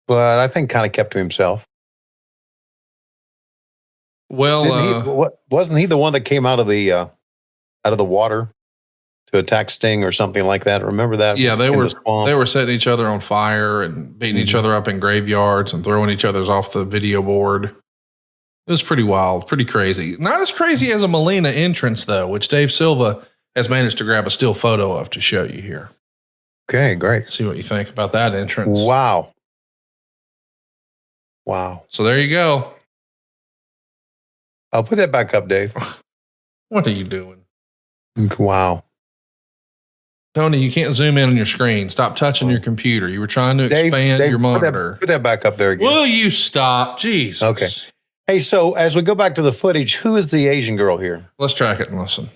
I think kind of kept to himself. Well, wasn't he the one that came out of the water to attack Sting or something like that? Remember that? Yeah, they were setting each other on fire and beating each other up in graveyards and throwing each other's off the video board. It was pretty wild, pretty crazy. Not as crazy as a Melina entrance, though, which Dave Silva has managed to grab a still photo of to show you here. Okay, great. See what you think about that entrance. Wow. So there you go. I'll put that back up, Dave. What are you doing? Wow. Tony, you can't zoom in on your screen. Stop touching your computer. You were trying to expand your monitor. Put that back up there again. Will you stop? Jeez. Okay. Hey, so as we go back to the footage, who is the Asian girl here? Let's track it and listen.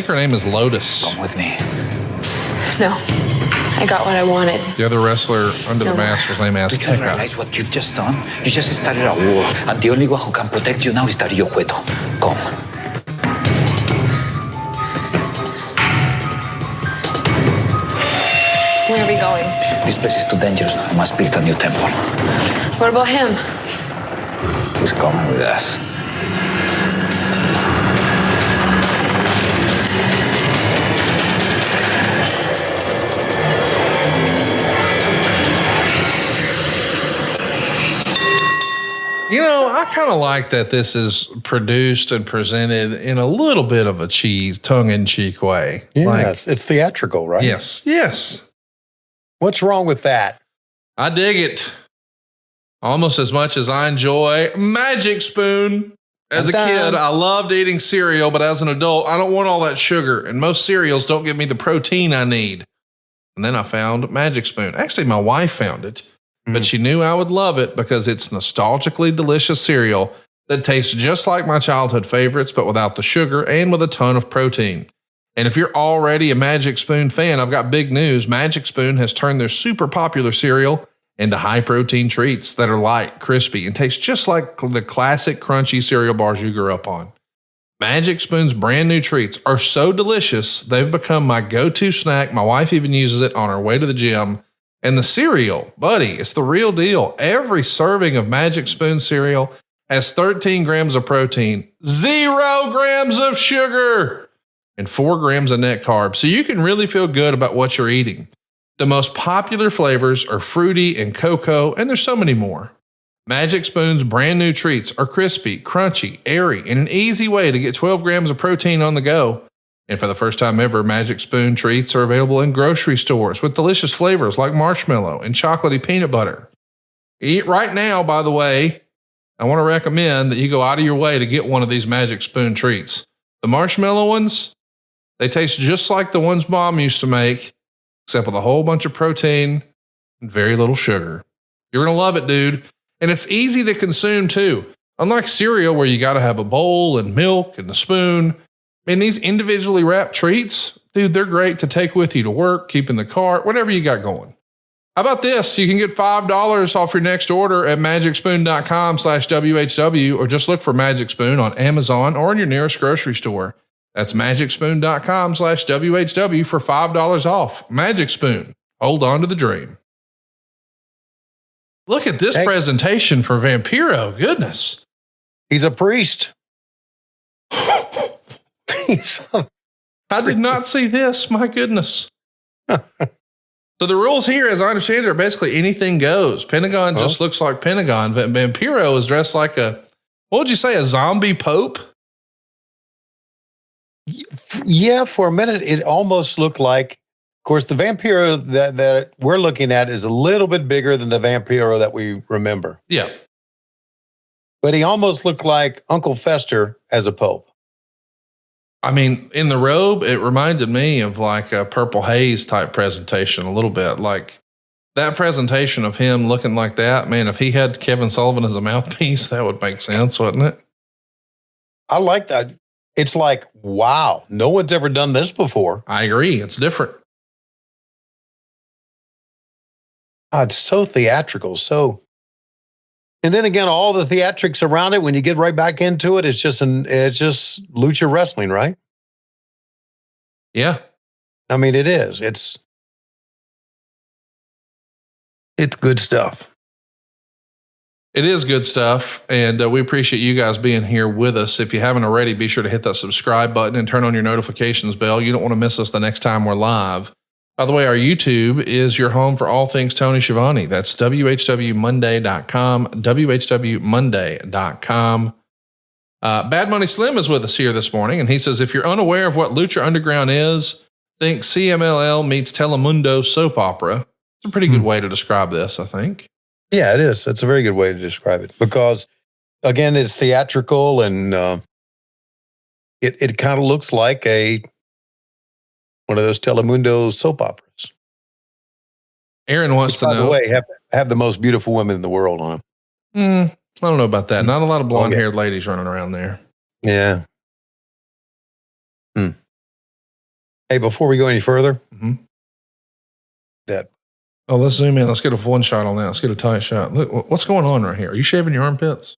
think her name is Lotus. Come with me. No, I got what I wanted. The other wrestler under the mask was named Do you Azteca. realize what you've just done? You just started a war, and the only one who can protect you now is Dario Cueto. Come. Where are we going? This place is too dangerous. I must build a new temple. What about him? He's coming with us. You know, I kind of like that this is produced and presented in a little bit of a tongue-in-cheek way. Yes, it's theatrical, right? Yes. What's wrong with that? I dig it. Almost as much as I enjoy Magic Spoon. As a kid, I loved eating cereal, but as an adult, I don't want all that sugar, and most cereals don't give me the protein I need. And then I found Magic Spoon. Actually, my wife found it. But she knew I would love it because it's nostalgically delicious cereal that tastes just like my childhood favorites, but without the sugar and with a ton of protein. And if you're already a Magic Spoon fan, I've got big news. Magic Spoon has turned their super popular cereal into high protein treats that are light, crispy, and taste just like the classic crunchy cereal bars you grew up on. Magic Spoon's brand new treats are so delicious, they've become my go-to snack. My wife even uses it on her way to the gym. And the cereal, buddy, it's the real deal. Every serving of Magic Spoon cereal has 13 grams of protein, 0 grams of sugar, and 4 grams of net carbs. So you can really feel good about what you're eating. The most popular flavors are fruity and cocoa, and there's so many more. Magic Spoon's brand new treats are crispy, crunchy, airy, and an easy way to get 12 grams of protein on the go. And for the first time ever, Magic Spoon treats are available in grocery stores with delicious flavors like marshmallow and chocolatey peanut butter. Eat right now, by the way. I want to recommend that you go out of your way to get one of these Magic Spoon treats. The marshmallow ones, they taste just like the ones Mom used to make, except with a whole bunch of protein and very little sugar. You're going to love it, dude. And it's easy to consume too. Unlike cereal where you got to have a bowl and milk and a spoon, and these individually wrapped treats, dude, they're great to take with you to work, keep in the car, whatever you got going. How about this? You can get $5 off your next order at magicspoon.com/WHW, or just look for Magic Spoon on Amazon or in your nearest grocery store. That's magicspoon.com/WHW for $5 off. Magic Spoon. Hold on to the dream. Look at this presentation for Vampiro. Goodness. He's a priest. I did not see this. My goodness. So the rules here, as I understand it, are basically anything goes. Pentagon just looks like Pentagon. Vampiro is dressed like what would you say, a zombie pope? Yeah, for a minute, it almost looked like, of course, the Vampiro that we're looking at is a little bit bigger than the Vampiro that we remember. Yeah. But he almost looked like Uncle Fester as a pope. I mean, in the robe, it reminded me of like a Purple Haze type presentation a little bit. Like that presentation of him looking like that, man, if he had Kevin Sullivan as a mouthpiece, that would make sense, wouldn't it? I like that. It's like, wow, no one's ever done this before. I agree. It's different. It's so theatrical. And then again, all the theatrics around it, when you get right back into it, it's just lucha wrestling, right? Yeah. I mean, it is. It's good stuff. It is good stuff. And we appreciate you guys being here with us. If you haven't already, be sure to hit that subscribe button and turn on your notifications bell. You don't want to miss us the next time we're live. By the way, our YouTube is your home for all things Tony Schiavone. That's WHWMonday.com, WHWMonday.com. Bad Money Slim is with us here this morning, and he says, if you're unaware of what Lucha Underground is, think CMLL meets Telemundo soap opera. It's a pretty good way to describe this, I think. Yeah, it is. That's a very good way to describe it because, again, it's theatrical and it kind of looks like one of those Telemundo soap operas. Aaron wants to know. By the way, have the most beautiful women in the world on them. I don't know about that. Not a lot of blonde-haired ladies running around there. Yeah. Hey, before we go any further, Oh, let's zoom in. Let's get a one shot on that. Let's get a tight shot. Look, what's going on right here? Are you shaving your armpits?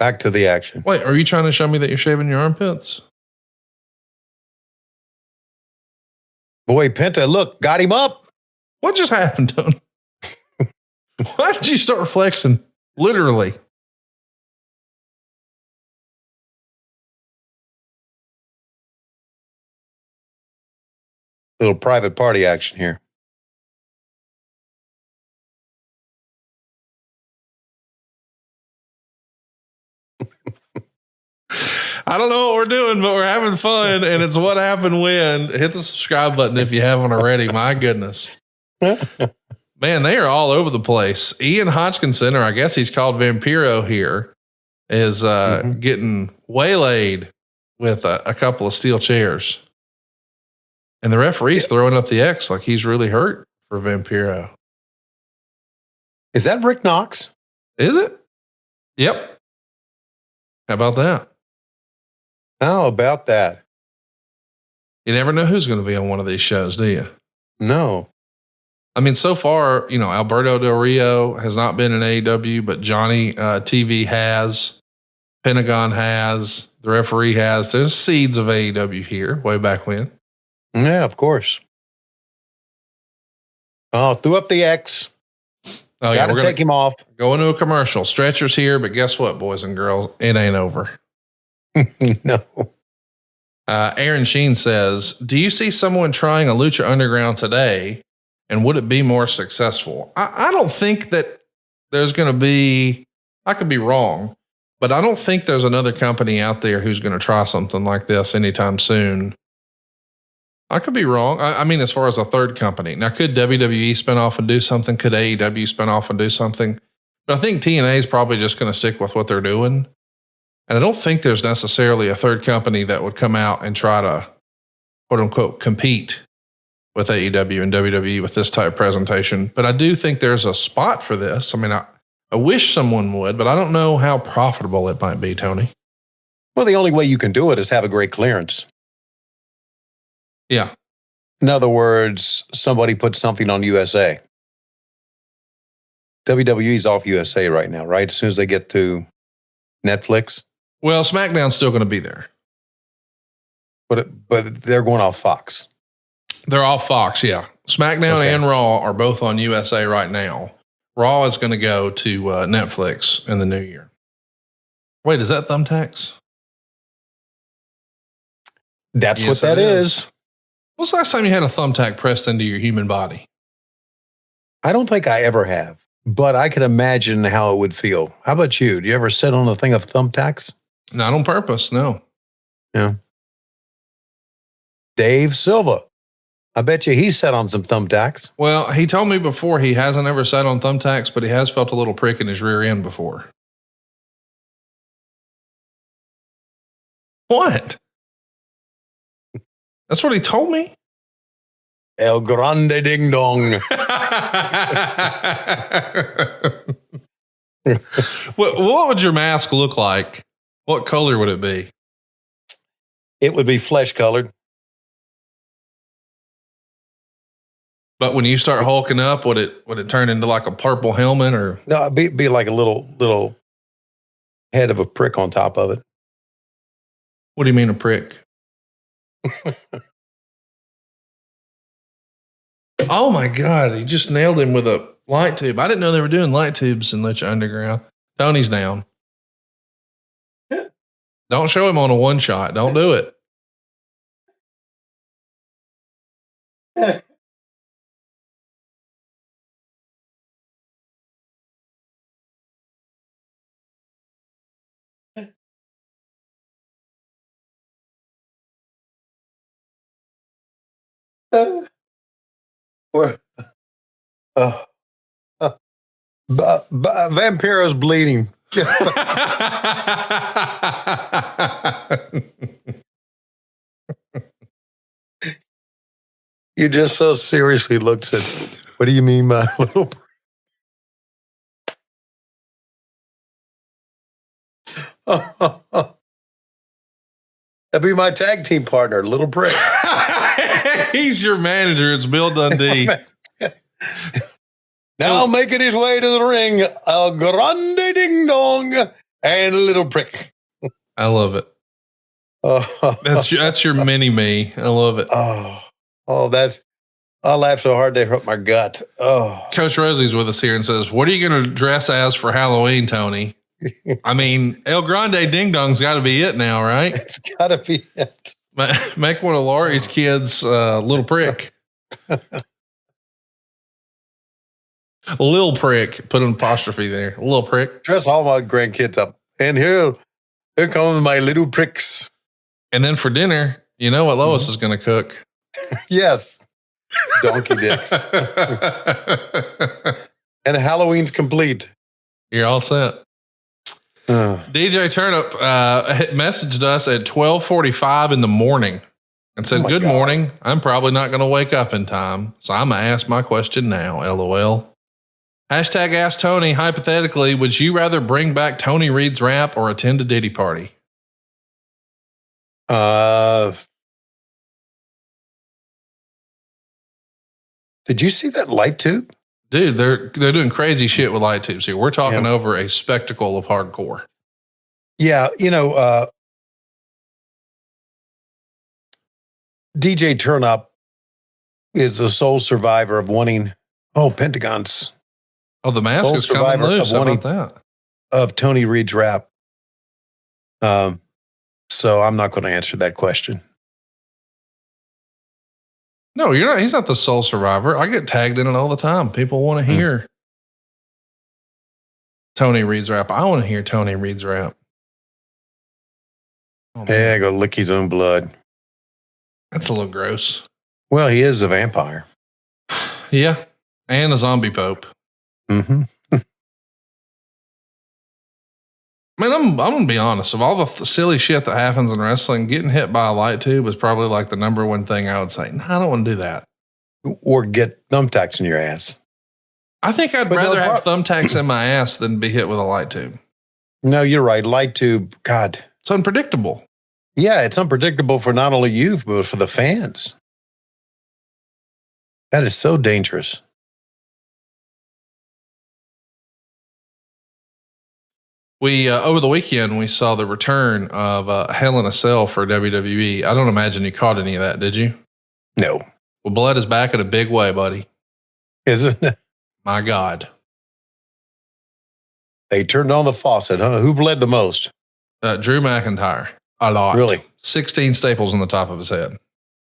back to the action. Wait, are you trying to show me that you're shaving your armpits? Boy, Penta, look, got him up. What just happened, Tony? Why did you start flexing? Literally. Little private party action here. I don't know what we're doing, but we're having fun, and it's what happened when. Hit the subscribe button if you haven't already. My goodness. Man, they are all over the place. Ian Hodgkinson, or I guess he's called Vampiro here, is getting waylaid with a couple of steel chairs. And the referee's throwing up the X like he's really hurt for Vampiro. Is that Rick Knox? Is it? Yep. How about that? How about that? You never know who's going to be on one of these shows, do you? No. I mean, so far, you know, Alberto Del Rio has not been in AEW, but Johnny TV has, Pentagon has, the referee has. There's seeds of AEW here way back when. Yeah, of course. Oh, threw up the X. Oh, yeah, we're going to take him off. Go into a commercial. Stretcher's here, but guess what, boys and girls? It ain't over. No. Aaron Sheen says, do you see someone trying a Lucha Underground today, and would it be more successful? I don't think that there's going to be, I could be wrong, but I don't think there's another company out there who's going to try something like this anytime soon. I could be wrong. I mean, as far as a third company. Now, could WWE spin off and do something? Could AEW spin off and do something? But I think TNA is probably just going to stick with what they're doing. And I don't think there's necessarily a third company that would come out and try to, quote unquote, compete with AEW and WWE with this type of presentation. But I do think there's a spot for this. I mean, I wish someone would, but I don't know how profitable it might be, Tony. Well, the only way you can do it is have a great clearance. Yeah. In other words, somebody put something on USA. WWE's off USA right now, right? As soon as they get to Netflix. Well, SmackDown's still going to be there. But they're going off Fox. They're off Fox, yeah. SmackDown and Raw are both on USA right now. Raw is going to go to Netflix in the new year. Wait, is that Thumbtacks? That's what that is. When's the last time you had a thumbtack pressed into your human body? I don't think I ever have, but I can imagine how it would feel. How about you? Do you ever sit on a thing of thumbtacks? Not on purpose, no. Yeah. Dave Silva. I bet you he sat on some thumbtacks. Well, he told me before he hasn't ever sat on thumbtacks, but he has felt a little prick in his rear end before. What? That's what he told me? El Grande Ding Dong. What would your mask look like? What color would it be? It would be flesh colored. But when you start hulking up, would it turn into like a purple helmet or? No, it'd be like a little head of a prick on top of it. What do you mean a prick? Oh my God, he just nailed him with a light tube. I didn't know they were doing light tubes in Lucha Underground. Tony's down. Don't show him on a one shot. Don't do it. Vampiro's bleeding. You just so seriously looked at, what do you mean by little? That'd be my tag team partner, Little Prick. He's your manager. It's Bill Dundee. Now making his way to the ring, El Grande Ding Dong and Little Prick. I love it. That's your mini me. I love it. I laughed so hard they hurt my gut. Oh, Coach Rosie's with us here and says, "What are you going to dress as for Halloween, Tony?" I mean, El Grande Ding Dong's got to be it now, right? It's got to be it. Make one of Laurie's kids, Little Prick. Lil Prick. Put an apostrophe there. Lil Prick. Dress all my grandkids up. And here comes my little pricks. And then for dinner, you know what Lois is going to cook? Yes. Donkey dicks. And Halloween's complete. You're all set. DJ Turnip messaged us at 12:45 in the morning and said, "Good morning. I'm probably not going to wake up in time, so I'm going to ask my question now, LOL. Hashtag Ask Tony. Hypothetically, would you rather bring back Tony Reed's rap or attend a Diddy party?" Did you see that light tube? Dude, they're doing crazy shit with light tubes here. We're talking over a spectacle of hardcore. Yeah, DJ Turnup is the sole survivor of wanting Pentagon's. Oh, the mask is coming loose. How about that? Of Tony Reed's rap. So I'm not going to answer that question. No, you're not. He's not the sole survivor. I get tagged in it all the time. People want to hear Tony Reed's rap. I want to hear Tony Reed's rap. Oh, yeah, go lick his own blood. That's a little gross. Well, he is a vampire. Yeah, and a zombie pope. Mm-hmm. Man, I'm going to be honest. Of all the silly shit that happens in wrestling, getting hit by a light tube is probably like the number one thing I would say. No, I don't want to do that. Or get thumbtacks in your ass. I think I'd rather have thumbtacks in my ass than be hit with a light tube. No, you're right. Light tube, God. It's unpredictable. Yeah, it's unpredictable for not only you, but for the fans. That is so dangerous. We over the weekend, we saw the return of Hell in a Cell for WWE. I don't imagine you caught any of that, did you? No. Well, blood is back in a big way, buddy. Isn't it? My God. They turned on the faucet, huh? Who bled the most? Drew McIntyre. A lot. Really? 16 staples on the top of his head.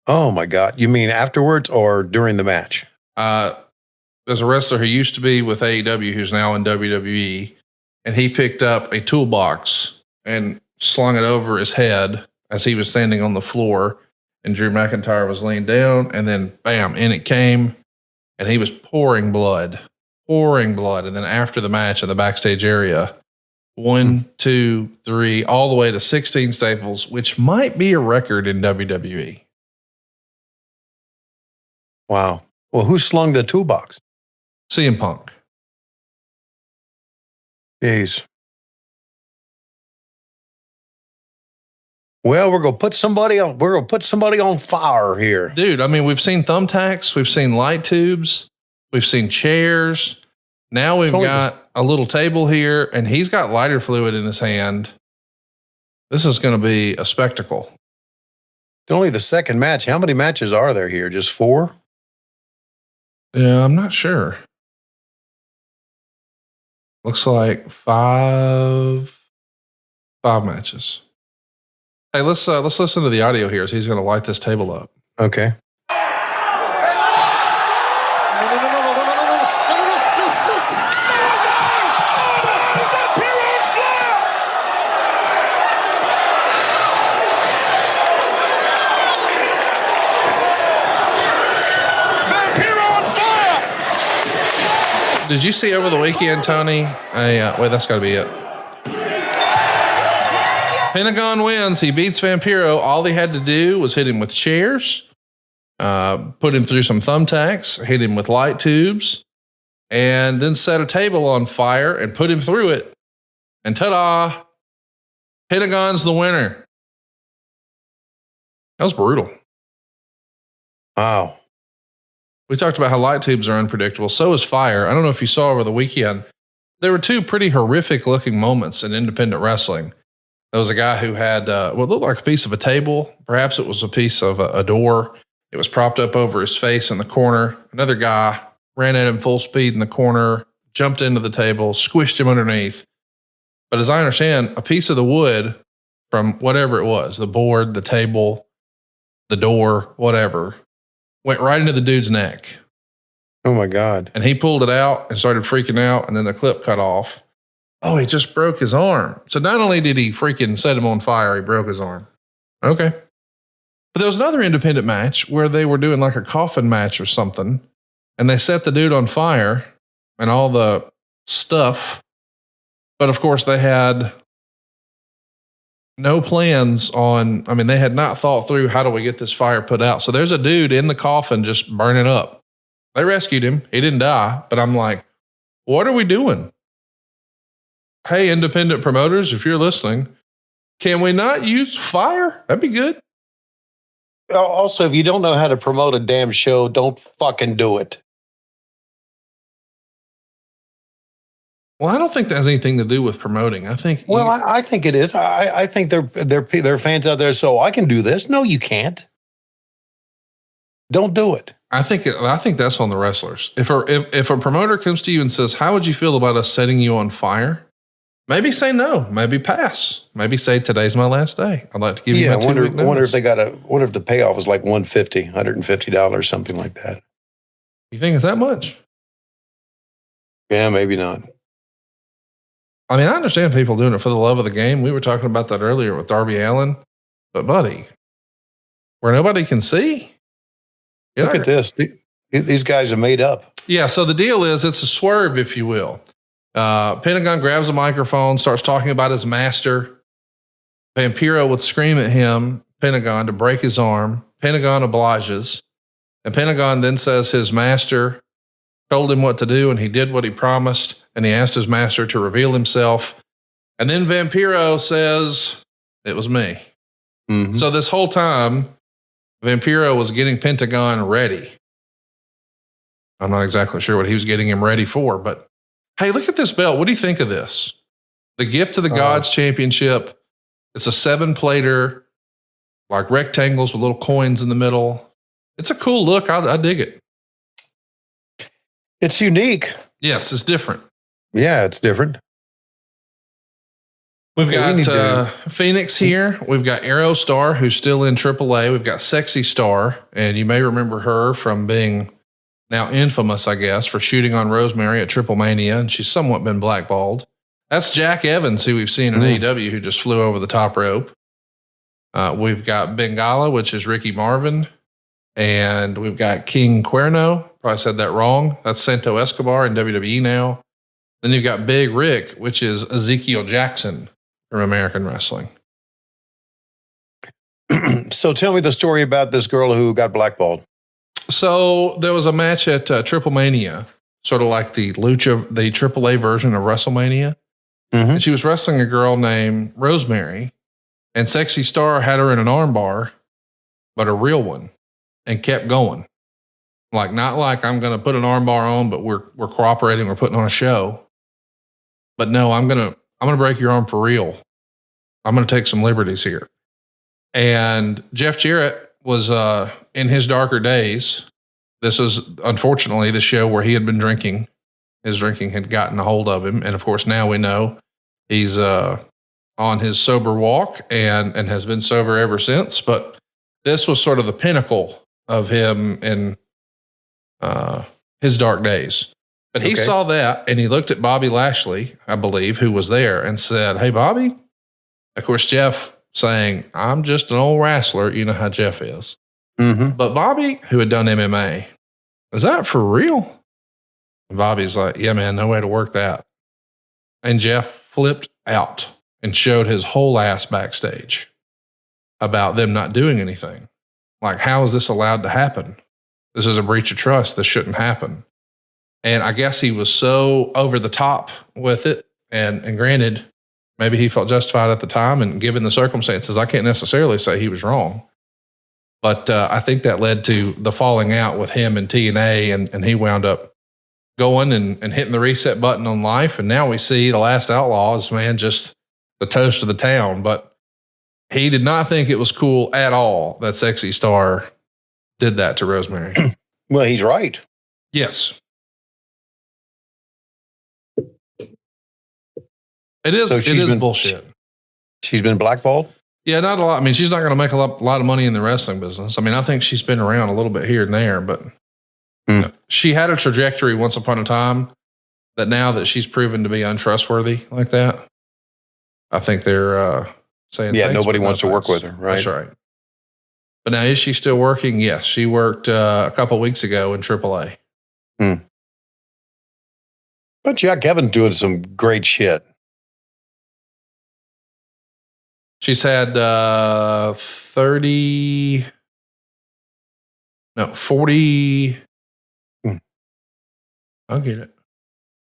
Oh, my God. You mean afterwards or during the match? There's a wrestler who used to be with AEW who's now in WWE. And he picked up a toolbox and slung it over his head as he was standing on the floor. And Drew McIntyre was laying down. And then, bam, in it came. And he was pouring blood. And then after the match in the backstage area, 1, 2, 3, all the way to 16 staples, which might be a record in WWE. Wow. Well, who slung the toolbox? CM Punk. Jeez. Well, we're gonna put somebody on fire here, dude. I mean, we've seen thumbtacks, we've seen light tubes, we've seen chairs. Now we've got a little table here, and he's got lighter fluid in his hand. This is going to be a spectacle. It's only the second match. How many matches are there here? Just 4? Yeah, I'm not sure. Looks like 5 matches. Hey, let's listen to the audio here as he's going to light this table up. Okay. Did you see over the weekend, Tony? Wait, that's got to be it. Pentagon wins. He beats Vampiro. All he had to do was hit him with chairs, put him through some thumbtacks, hit him with light tubes, and then set a table on fire and put him through it. And ta-da! Pentagon's the winner. That was brutal. Wow. We talked about how light tubes are unpredictable. So is fire. I don't know if you saw over the weekend. There were two pretty horrific looking moments in independent wrestling. There was a guy who had what looked like a piece of a table. Perhaps it was a piece of a door. It was propped up over his face in the corner. Another guy ran at him full speed in the corner, jumped into the table, squished him underneath. But as I understand, a piece of the wood from whatever it was, the board, the table, the door, whatever, went right into the dude's neck. Oh my God. And he pulled it out and started freaking out. And then the clip cut off. Oh, he just broke his arm. So not only did he freaking set him on fire, he broke his arm. Okay. But there was another independent match where they were doing like a coffin match or something. And they set the dude on fire and all the stuff. But of course they had no plans on, they had not thought through how do we get this fire put out. So there's a dude in the coffin just burning up. They rescued him. He didn't die. But I'm like, what are we doing? Hey, independent promoters, if you're listening, can we not use fire? That'd be good. Also, if you don't know how to promote a damn show, don't fucking do it. Well, I don't think that has anything to do with promoting. I think. Well, I think it is. I think they're fans out there. So I can do this. No, you can't. Don't do it. I think that's on the wrestlers. If a promoter comes to you and says, "How would you feel about us setting you on fire?" Maybe say no. Maybe pass. Maybe say today's my last day. I'd like to give you my 2 week notice. I wonder if they wonder if the payoff is like $150, something like that. You think it's that much? Yeah, maybe not. I understand people doing it for the love of the game. We were talking about that earlier with Darby Allin, but buddy, where nobody can see. Look at this. These guys are made up. Yeah. So the deal is it's a swerve, if you will. Pentagon grabs a microphone, starts talking about his master. Vampiro would scream at him, Pentagon, to break his arm. Pentagon obliges. And Pentagon then says his master told him what to do, and he did what he promised, and he asked his master to reveal himself. And then Vampiro says, it was me. Mm-hmm. So this whole time, Vampiro was getting Pentagon ready. I'm not exactly sure what he was getting him ready for, but hey, look at this belt. What do you think of this? The Gift to the Gods Championship. It's a 7-plater, like rectangles with little coins in the middle. It's a cool look. I dig it. It's unique. Yes, it's different. Yeah, it's different. We've got Fenix here. We've got Aerostar, who's still in AAA. We've got Sexy Star, and you may remember her from being now infamous, I guess, for shooting on Rosemary at Triple Mania, and she's somewhat been blackballed. That's Jack Evans, who we've seen in AEW, who just flew over the top rope. We've got Bengala, which is Ricky Marvin, and we've got King Cuerno. Probably said that wrong. That's Santo Escobar in WWE now. Then you've got Big Rick, which is Ezekiel Jackson from American Wrestling. So tell me the story about this girl who got blackballed. So there was a match at Triple Mania, sort of like the Lucha, the AAA version of WrestleMania. Mm-hmm. And she was wrestling a girl named Rosemary, and Sexy Star had her in an armbar, but a real one, and kept going. Like, not like I'm going to put an armbar on, but we're cooperating, we're putting on a show. But no, I'm going to break your arm for real. I'm going to take some liberties here. And Jeff Jarrett was in his darker days. This is unfortunately the show where he had been drinking. His drinking had gotten a hold of him. And of course, now we know he's on his sober walk and has been sober ever since. But this was sort of the pinnacle of him in his dark days. But he saw that, and he looked at Bobby Lashley, I believe, who was there, and said, "Hey, Bobby." Of course, Jeff saying, "I'm just an old wrestler." You know how Jeff is. Mm-hmm. But Bobby, who had done MMA, "Is that for real?" And Bobby's like, "Yeah, man, no way to work that." And Jeff flipped out and showed his whole ass backstage about them not doing anything. Like, how is this allowed to happen? This is a breach of trust. This shouldn't happen. And I guess he was so over the top with it. And granted, maybe he felt justified at the time, and given the circumstances, I can't necessarily say he was wrong. But I think that led to the falling out with him and TNA, and he wound up going and hitting the reset button on life. And now we see the Last Outlaws, man, just the toast of the town. But he did not think it was cool at all that Sexy Star did that to Rosemary. Well, he's right. Yes. It is, So it is been, bullshit. She's been blackballed? Yeah, not a lot. I mean, she's not going to make a lot of money in the wrestling business. I mean, I think she's been around a little bit here and there, but you know, she had a trajectory once upon a time that now that she's proven to be untrustworthy like that, I think they're saying, yeah, nobody wants to work with her, right? That's right. But now, is she still working? Yes, she worked a couple of weeks ago in AAA. But Jack Evans doing some great shit. She's had 40. I'll get it.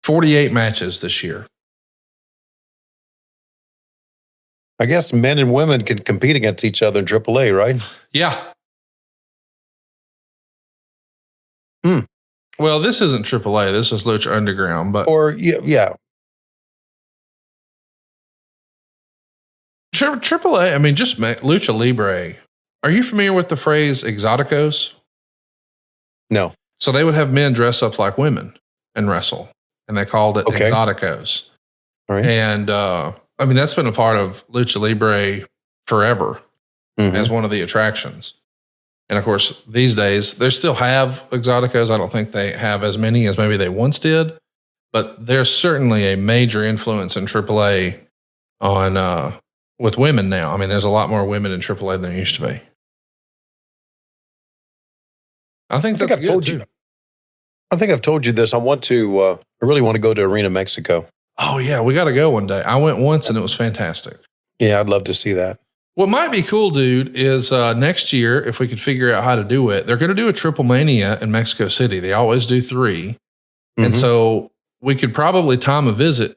48 matches this year. I guess men and women can compete against each other in AAA, right? Yeah. Well, this isn't AAA. This is Lucha Underground, but yeah. AAA. I mean, just Lucha Libre. Are you familiar with the phrase exoticos? No. So they would have men dress up like women and wrestle, and they called it exoticos. All right. And I mean, that's been a part of Lucha Libre forever as one of the attractions. And of course, these days, they still have exoticos. I don't think they have as many as maybe they once did, but there's certainly a major influence in AAA on with women now. I mean, there's a lot more women in AAA than there used to be. I think I've told you. I think I've told you this. I really want to go to Arena Mexico. Oh yeah, we got to go one day. I went once and it was fantastic. Yeah, I'd love to see that. What might be cool, dude, is next year, if we could figure out how to do it, they're going to do a Triple Mania in Mexico City. They always do 3. And so we could probably time a visit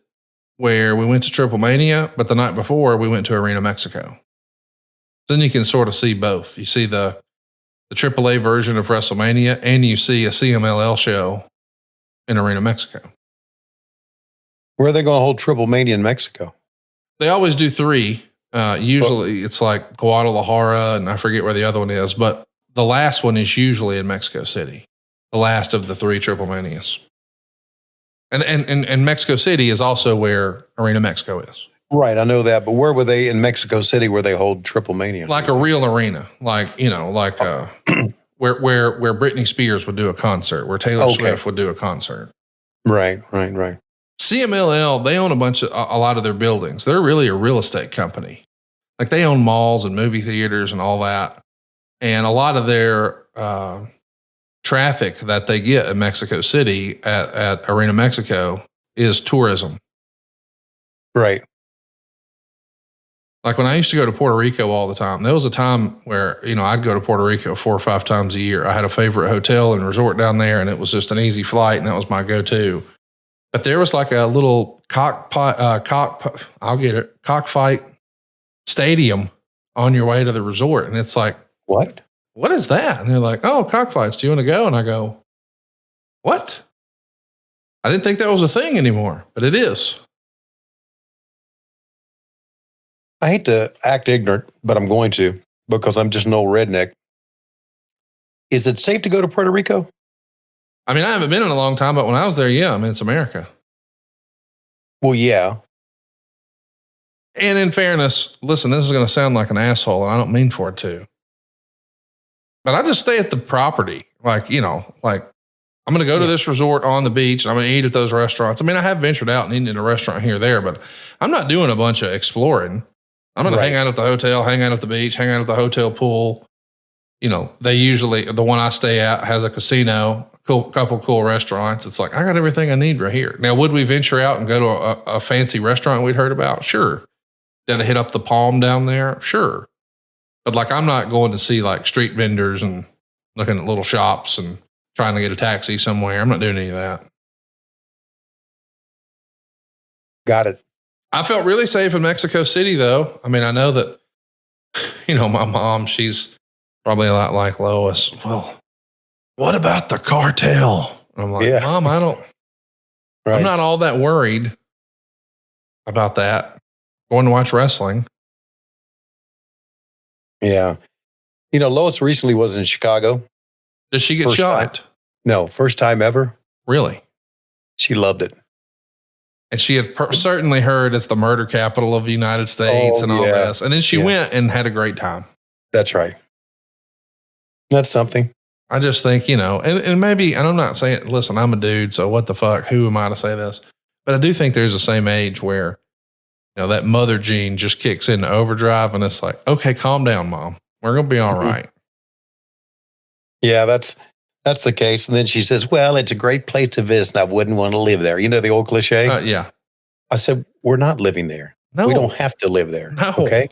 where we went to Triple Mania, but the night before we went to Arena Mexico. Then you can sort of see both. You see the AAA version of WrestleMania, and you see a CMLL show in Arena Mexico. Where are they going to hold Triple Mania in Mexico? They always do 3. Usually it's like Guadalajara, and I forget where the other one is, but the last one is usually in Mexico City. The last of the 3 Triple Manias. And Mexico City is also where Arena Mexico is. Right, I know that, but where were they in Mexico City where they hold Triple Mania? Like a real arena, like where Britney Spears would do a concert, where Taylor Swift would do a concert. Right. CMLL, they own a lot of their buildings. They're really a real estate company. Like they own malls and movie theaters and all that. And a lot of their traffic that they get in Mexico City at Arena Mexico is tourism. Right. Like when I used to go to Puerto Rico all the time, there was a time where, I'd go to Puerto Rico 4 or 5 times a year. I had a favorite hotel and resort down there, and it was just an easy flight, and that was my go-to. But there was like a little cockfight stadium on your way to the resort. And it's like, what is that? And they're like, oh, cockfights. Do you want to go? And I go, what? I didn't think that was a thing anymore, but it is. I hate to act ignorant, but I'm going to, because I'm just an old redneck. Is it safe to go to Puerto Rico? I mean, I haven't been in a long time, but when I was there, yeah, I mean, it's America. Well, yeah. And in fairness, listen, this is going to sound like an asshole, and I don't mean for it to. But I just stay at the property. Like, I'm going to go to this resort on the beach, and I'm going to eat at those restaurants. I mean, I have ventured out and eaten at a restaurant here or there, but I'm not doing a bunch of exploring. I'm going to hang out at the hotel, hang out at the beach, hang out at the hotel pool. They usually, the one I stay at has a casino, couple cool restaurants. It's like, I got everything I need right here. Now, would we venture out and go to a fancy restaurant we'd heard about? Sure. Did I hit up the Palm down there? Sure. But like, I'm not going to see like street vendors and looking at little shops and trying to get a taxi somewhere. I'm not doing any of that. Got it. I felt really safe in Mexico City, though. I mean, I know that, my mom, she's probably a lot like Lois. Well, what about the cartel? I'm like, Mom, I'm not all that worried about that. Going to watch wrestling. Yeah. Lois recently was in Chicago. Did she get shot? No, first time ever. Really? She loved it. And she had certainly heard it's the murder capital of the United States and all this. And then she went and had a great time. That's right. That's something. I just think, and maybe, and I'm not saying, listen, I'm a dude, so what the fuck? Who am I to say this? But I do think there's the same age where, that mother gene just kicks into overdrive and it's like, okay, calm down, Mom. We're going to be all right. Yeah, that's the case. And then she says, well, it's a great place to visit and I wouldn't want to live there. The old cliche? Yeah. I said, we're not living there. No. We don't have to live there. No. Okay.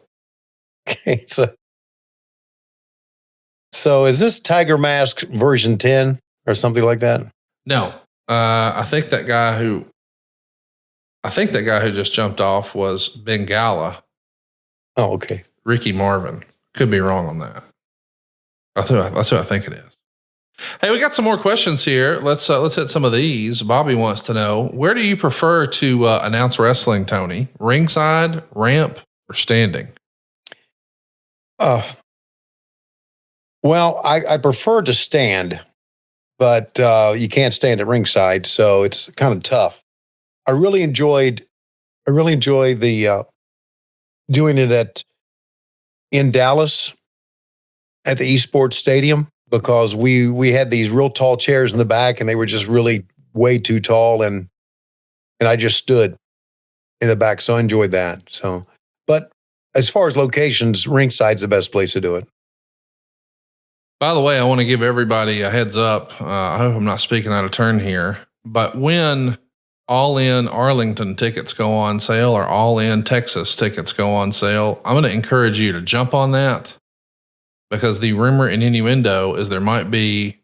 So is this Tiger Mask version 10 or something like that? No. I think that guy who just jumped off was Bengala. Oh, okay. Ricky Marvin. Could be wrong on that. That's who I think it is. Hey, we got some more questions here. Let's hit some of these. Bobby wants to know, where do you prefer to announce wrestling, Tony? Ringside, ramp, or standing? Well, I prefer to stand, but you can't stand at ringside, so it's kind of tough. I really enjoy the doing it in Dallas at the Esports Stadium, because we had these real tall chairs in the back and they were just really way too tall, and I just stood in the back, so I enjoyed that. So, but as far as locations, ringside's the best place to do it. By the way, I want to give everybody a heads up. I hope I'm not speaking out of turn here, but when All In Arlington tickets go on sale or All In Texas tickets go on sale, I'm going to encourage you to jump on that, because the rumor and innuendo is there might be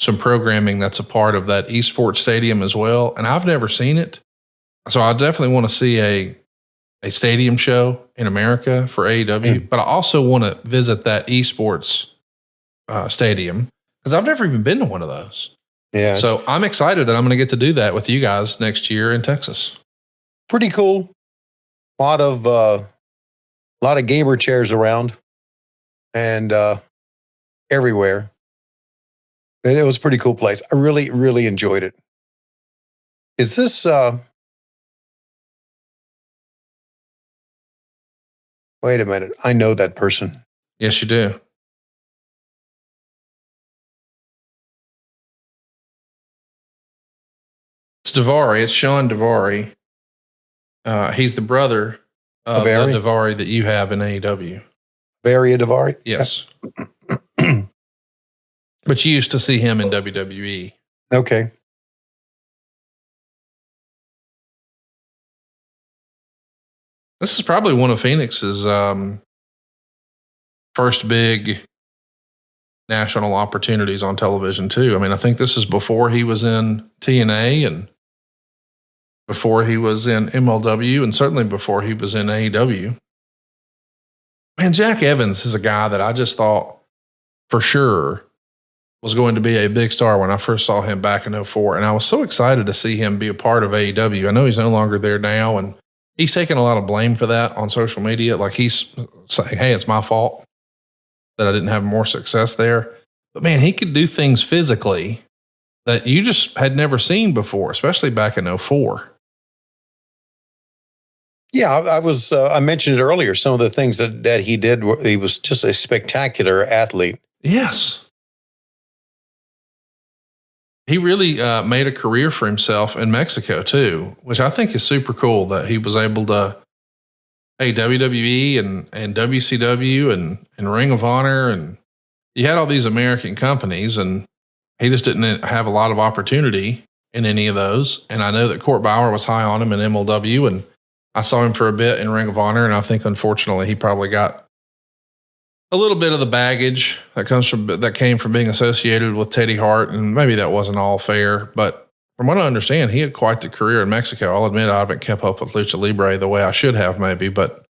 some programming that's a part of that esports stadium as well. And I've never seen it. So I definitely want to see a stadium show in America for AEW, but I also want to visit that esports stadium, because I've never even been to one of those. Yeah. So I'm excited that I'm going to get to do that with you guys next year in Texas. Pretty cool. A lot of gamer chairs around and everywhere. It was a pretty cool place. I really, really enjoyed it. Is this wait a minute. I know that person. Yes, you do. It's Daivari. It's Sean Daivari. He's the brother of the Daivari that you have in AEW. Varia Daivari? Yes. But you used to see him in WWE. Okay. This is probably one of Phoenix's first big national opportunities on television too. I mean, I think this is before he was in TNA and before he was in MLW, and certainly before he was in AEW. Man, Jack Evans is a guy that I just thought for sure was going to be a big star when I first saw him back in 2004. And I was so excited to see him be a part of AEW. I know he's no longer there now, and he's taking a lot of blame for that on social media. Like he's saying, hey, it's my fault that I didn't have more success there. But man, he could do things physically that you just had never seen before, especially back in 2004. Yeah, I mentioned it earlier. Some of the things that he did, he was just a spectacular athlete. Yes. He really made a career for himself in Mexico too, which I think is super cool that he was able to, hey, WWE and WCW and Ring of Honor, and you had all these American companies, and he just didn't have a lot of opportunity in any of those. And I know that Court Bauer was high on him in MLW, and I saw him for a bit in Ring of Honor, and I think unfortunately he probably got a little bit of the baggage that came from being associated with Teddy Hart, and maybe that wasn't all fair. But from what I understand, he had quite the career in Mexico. I'll admit I haven't kept up with Lucha Libre the way I should have maybe, but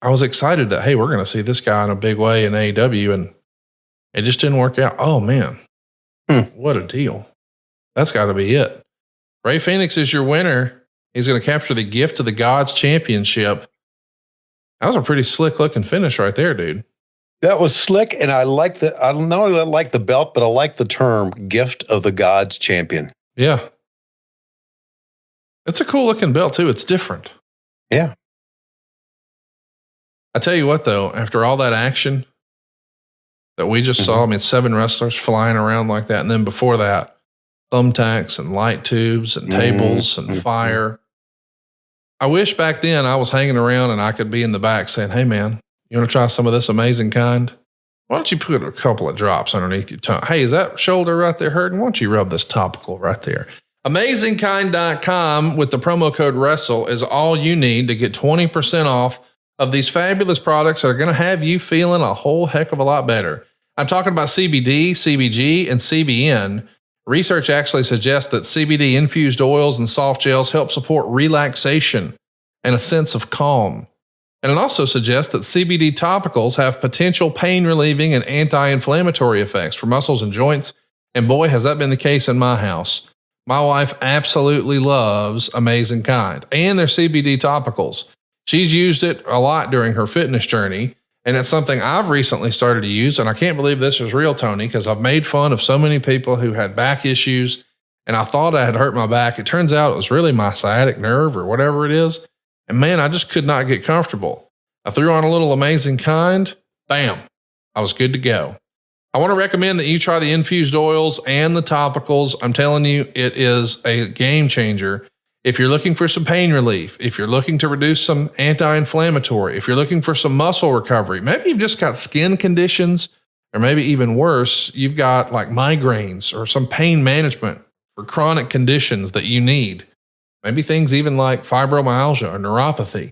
I was excited that, hey, we're going to see this guy in a big way in AEW, and it just didn't work out. Oh, man. What a deal. That's got to be it. Rey Fenix is your winner. He's going to capture the Gift of the Gods Championship. That was a pretty slick looking finish right there, dude. That was slick, and I not only like the belt, but I like the term Gift of the Gods Champion. Yeah. It's a cool looking belt, too. It's different. Yeah. I tell you what, though, after all that action that we just saw, I mean, 7 wrestlers flying around like that. And then before that, thumbtacks and light tubes and tables and fire. I wish back then I was hanging around and I could be in the back saying, hey, man, you want to try some of this amazing kind? Why don't you put a couple of drops underneath your tongue? Hey, is that shoulder right there hurting? Why don't you rub this topical right there? AmazingKind.com with the promo code WRESTLE is all you need to get 20% off of these fabulous products that are going to have you feeling a whole heck of a lot better. I'm talking about CBD, CBG, and CBN. Research actually suggests that CBD infused oils and soft gels help support relaxation and a sense of calm. And it also suggests that CBD topicals have potential pain relieving and anti-inflammatory effects for muscles and joints. And boy, has that been the case in my house. My wife absolutely loves Amazing Kind and their CBD topicals. She's used it a lot during her fitness journey, and it's something I've recently started to use. And I can't believe this is real, Tony, because I've made fun of so many people who had back issues, and I thought I had hurt my back. It turns out it was really my sciatic nerve or whatever it is. And man, I just could not get comfortable. I threw on a little Amazing Kind. Bam. I was good to go. I want to recommend that you try the infused oils and the topicals. I'm telling you, it is a game changer. If you're looking for some pain relief, if you're looking to reduce some anti-inflammatory, if you're looking for some muscle recovery, maybe you've just got skin conditions, or maybe even worse, you've got like migraines or some pain management for chronic conditions that you need. Maybe things even like fibromyalgia or neuropathy.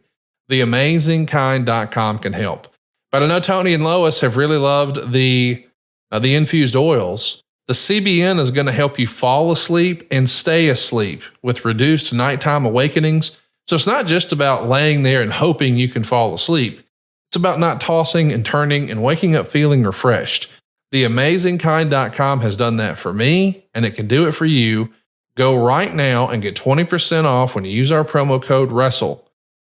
TheAmazingKind.com can help. But I know Tony and Lois have really loved the infused oils. The CBN is going to help you fall asleep and stay asleep with reduced nighttime awakenings. So it's not just about laying there and hoping you can fall asleep. It's about not tossing and turning and waking up feeling refreshed. TheAmazingKind.com has done that for me, and it can do it for you. Go right now and get 20% off when you use our promo code WRESTLE.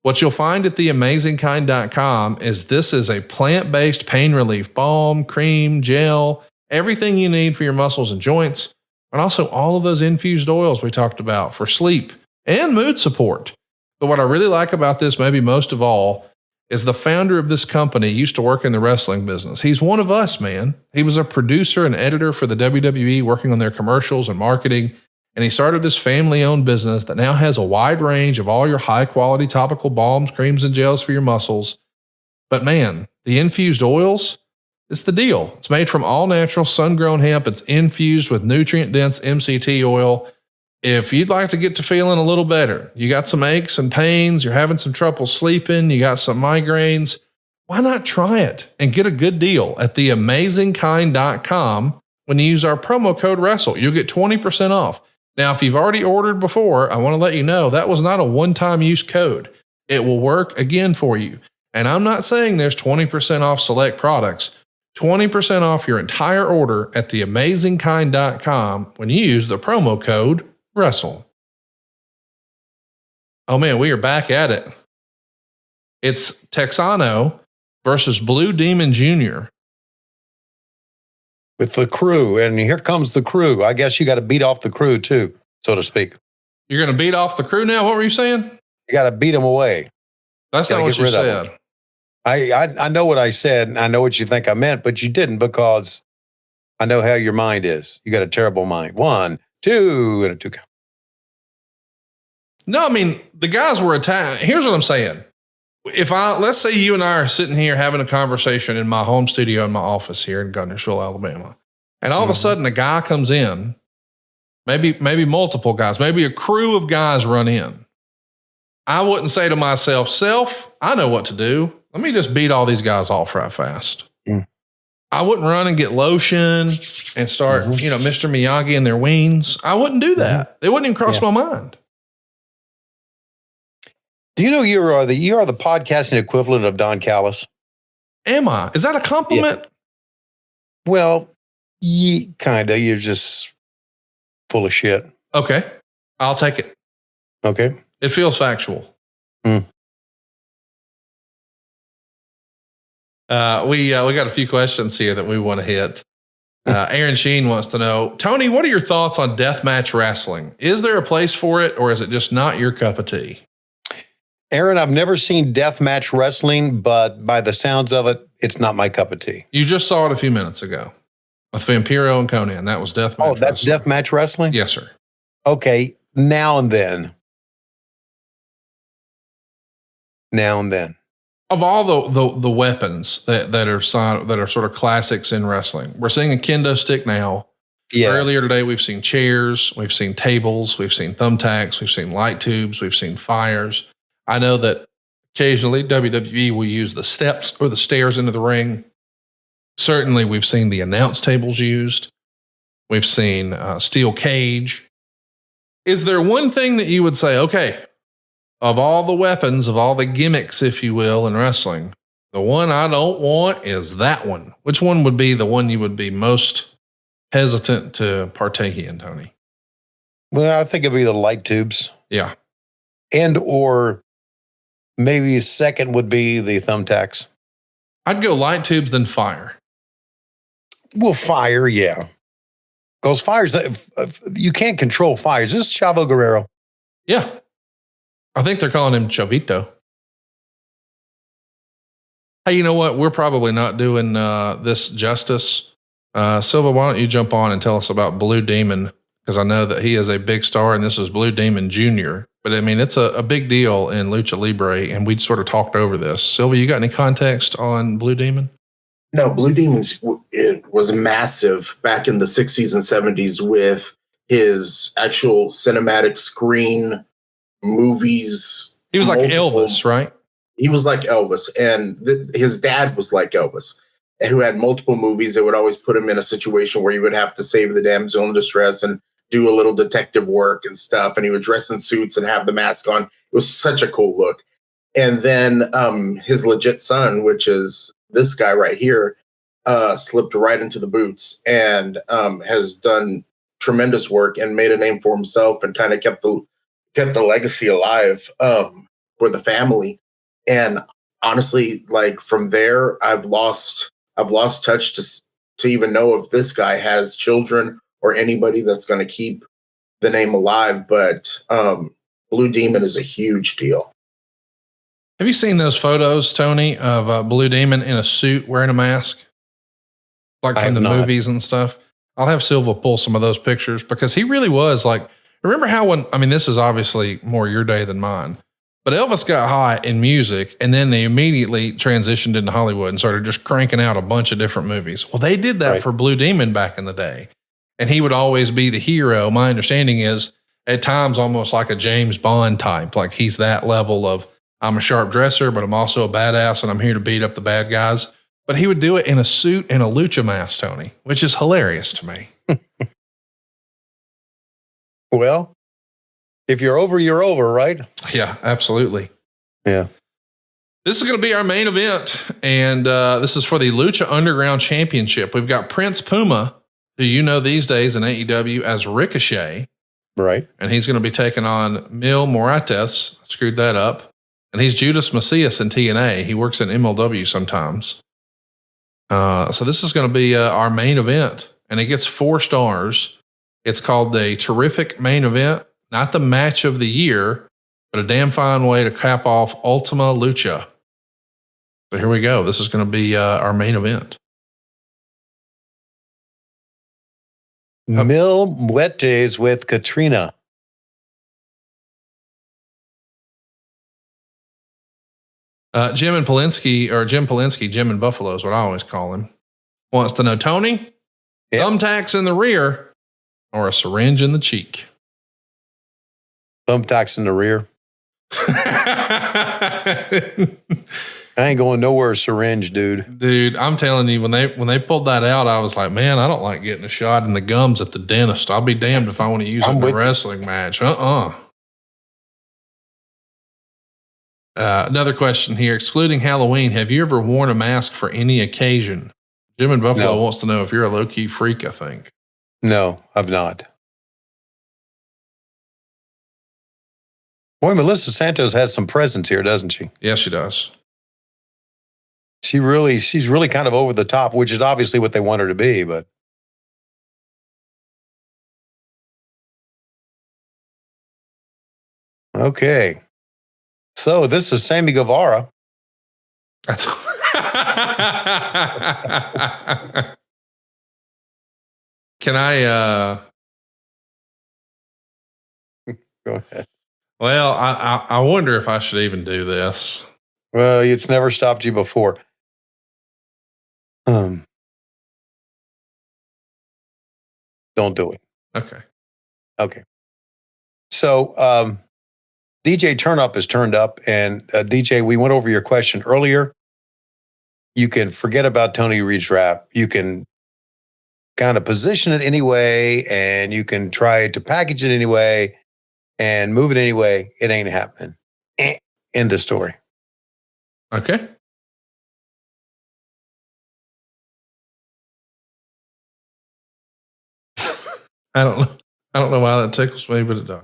What you'll find at TheAmazingKind.com is this is a plant-based pain relief balm, cream, gel, everything you need for your muscles and joints, and also all of those infused oils we talked about for sleep and mood support. But what I really like about this, maybe most of all, is the founder of this company used to work in the wrestling business. He's one of us, man. He was a producer and editor for the WWE, working on their commercials and marketing. And he started this family-owned business that now has a wide range of all your high-quality topical balms, creams, and gels for your muscles. But man, the infused oils, it's the deal. It's made from all-natural sun-grown hemp. It's infused with nutrient-dense MCT oil. If you'd like to get to feeling a little better, you got some aches and pains, you're having some trouble sleeping, you got some migraines, why not try it and get a good deal at TheAmazingKind.com when you use our promo code WRESTLE. You'll get 20% off. Now, if you've already ordered before, I want to let you know that was not a one-time use code. It will work again for you. And I'm not saying there's 20% off select products. 20% off your entire order at TheAmazingKind.com when you use the promo code WRESTLE. Oh man, we are back at it. It's Texano versus Blue Demon Jr. With the crew, and here comes the crew. I guess you got to beat off the crew too, so to speak. You're going to beat off the crew now? What were you saying? You got to beat them away. That's not what you said. I know what I said, and I know what you think I meant, but you didn't, because I know how your mind is. You got a terrible mind. 1, 2, and a 2 count. No, I mean, the guys were attacked. Here's what I'm saying. Let's say you and I are sitting here having a conversation in my home studio in my office here in Guntersville, Alabama. And all of a sudden a guy comes in, maybe multiple guys, maybe a crew of guys run in. I wouldn't say to myself, I know what to do. Let me just beat all these guys off right fast. I wouldn't run and get lotion and start, Mr. Miyagi and their wings. I wouldn't do that. It wouldn't even cross my mind. Do you know you are the podcasting equivalent of Don Callis? Am I? Is that a compliment? Yeah. Well, kind of. You're just full of shit. Okay. I'll take it. Okay. It feels factual. Mm. We got a few questions here that we want to hit. Aaron Sheen wants to know, Tony, what are your thoughts on deathmatch wrestling? Is there a place for it, or is it just not your cup of tea? Aaron, I've never seen deathmatch wrestling, but by the sounds of it, it's not my cup of tea. You just saw it a few minutes ago with Vampiro and Conan. That was deathmatch. Oh, that's deathmatch wrestling? Yes, sir. Okay. Now and then. Of all the weapons that are sort of classics in wrestling, we're seeing a kendo stick now. Yeah. Earlier today, we've seen chairs, we've seen tables, we've seen thumbtacks, we've seen light tubes, we've seen fires. I know that occasionally WWE will use the steps or the stairs into the ring. Certainly, we've seen the announce tables used. We've seen steel cage. Is there one thing that you would say, okay, of all the weapons, of all the gimmicks, if you will, in wrestling, the one I don't want is that one? Which one would be the one you would be most hesitant to partake in, Tony? Well, I think it'd be the light tubes. Yeah. And or maybe second would be the thumbtacks. I'd go light tubes, then fire. Well, fire, yeah. Because fires, you can't control fires. This is Chavo Guerrero. Yeah. I think they're calling him Chavito. Hey, you know what? We're probably not doing this justice. Silva, why don't you jump on and tell us about Blue Demon? Because I know that he is a big star, and this is Blue Demon Jr. But I mean, it's a big deal in Lucha Libre, and we'd sort of talked over this. Silva, you got any context on Blue Demon? No, Blue Demons, it was massive back in the 60s and 70s with his actual cinematic screen movies. He was like Elvis, right? He was like Elvis, and his dad was like Elvis, and who had multiple movies that would always put him in a situation where he would have to save the damsel in distress and do a little detective work and stuff, and he would dress in suits and have the mask on. It was such a cool look. And then his legit son, which is this guy right here, slipped right into the boots and has done tremendous work and made a name for himself and kind of kept the legacy alive for the family. And honestly, like from there, I've lost touch to even know if this guy has children or anybody that's going to keep the name alive. But Blue Demon is a huge deal. Have you seen those photos, Tony, of Blue Demon in a suit wearing a mask? Like from the movies and stuff? I'll have Silva pull some of those pictures because he really was like, remember how this is obviously more your day than mine, but Elvis got hot in music and then they immediately transitioned into Hollywood and started just cranking out a bunch of different movies. Well, they did that for Blue Demon back in the day. And he would always be the hero. My understanding is at times almost like a James Bond type. Like he's that level of, I'm a sharp dresser, but I'm also a badass and I'm here to beat up the bad guys. But he would do it in a suit and a lucha mask, Tony, which is hilarious to me. Well, if you're over, right? Yeah, absolutely. Yeah. This is going to be our main event. And this is for the Lucha Underground Championship. We've got Prince Puma, who you know these days in AEW as Ricochet. Right. And he's going to be taking on Mil Morates. Screwed that up. And he's Judas Macias in TNA. He works in MLW sometimes. So this is going to be our main event. And it gets 4 stars. It's called the Terrific Main Event. Not the match of the year, but a damn fine way to cap off Ultima Lucha. So here we go. This is going to be our main event. Mil Muertes with Katrina. Jim in Buffalo is what I always call him, wants to know, Tony, thumbtacks in the rear or a syringe in the cheek? Thumbtacks in the rear. I ain't going nowhere, syringe, dude. Dude, I'm telling you, when they pulled that out, I was like, man, I don't like getting a shot in the gums at the dentist. I'll be damned if I want to use it in a wrestling match. Another question here. Excluding Halloween, have you ever worn a mask for any occasion? Jim in Buffalo wants to know if you're a low-key freak, I think. No, I've not. Boy, Melissa Santos has some presence here, doesn't she? Yes, she does. She's really kind of over the top, which is obviously what they want her to be, but. Okay. So this is Sammy Guevara. That's Can I Go ahead. Well, I wonder if I should even do this. Well, it's never stopped you before. Don't do it. Okay. So DJ Turnup is turned up, and DJ, we went over your question earlier. You can forget about Tony Reed's rap. You can kind of position it anyway, and you can try to package it anyway and move it anyway. It ain't happening. End of story. Okay. I don't know why that tickles me, but it does.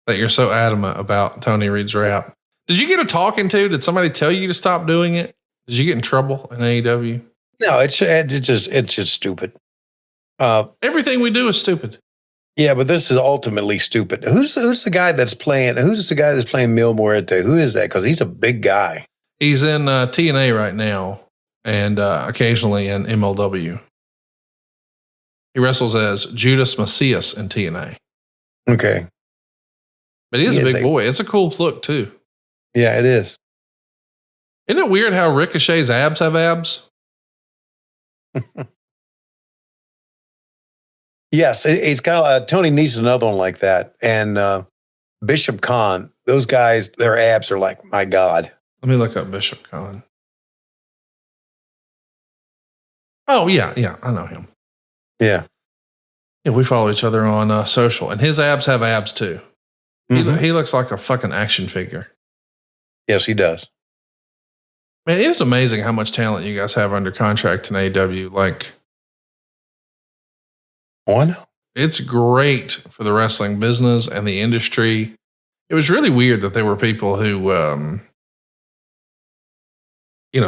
That you're so adamant about Tony Reed's rap. Did you get a talking to? Did somebody tell you to stop doing it? Did you get in trouble in AEW? No, it's just stupid. Everything we do is stupid. Yeah, but this is ultimately stupid. Who's the guy that's playing? Who's the guy that's playing Mil Muerte? Who is that? Because he's a big guy. He's in TNA right now, and occasionally in MLW. He wrestles as Judas Macias in TNA. Okay. But he is a big boy. It's a cool look, too. Yeah, it is. Isn't it weird how Ricochet's abs have abs? Yes, it's kind of Tony needs another one like that. And Bishop Khan, those guys, their abs are like, my God. Let me look up Bishop Khan. Oh, yeah, I know him. Yeah. Yeah, we follow each other on social, and his abs have abs too. Mm-hmm. He looks like a fucking action figure. Yes, he does. Man, it is amazing how much talent you guys have under contract in AEW. Like, oh, I know. It's great for the wrestling business and the industry. It was really weird that there were people who,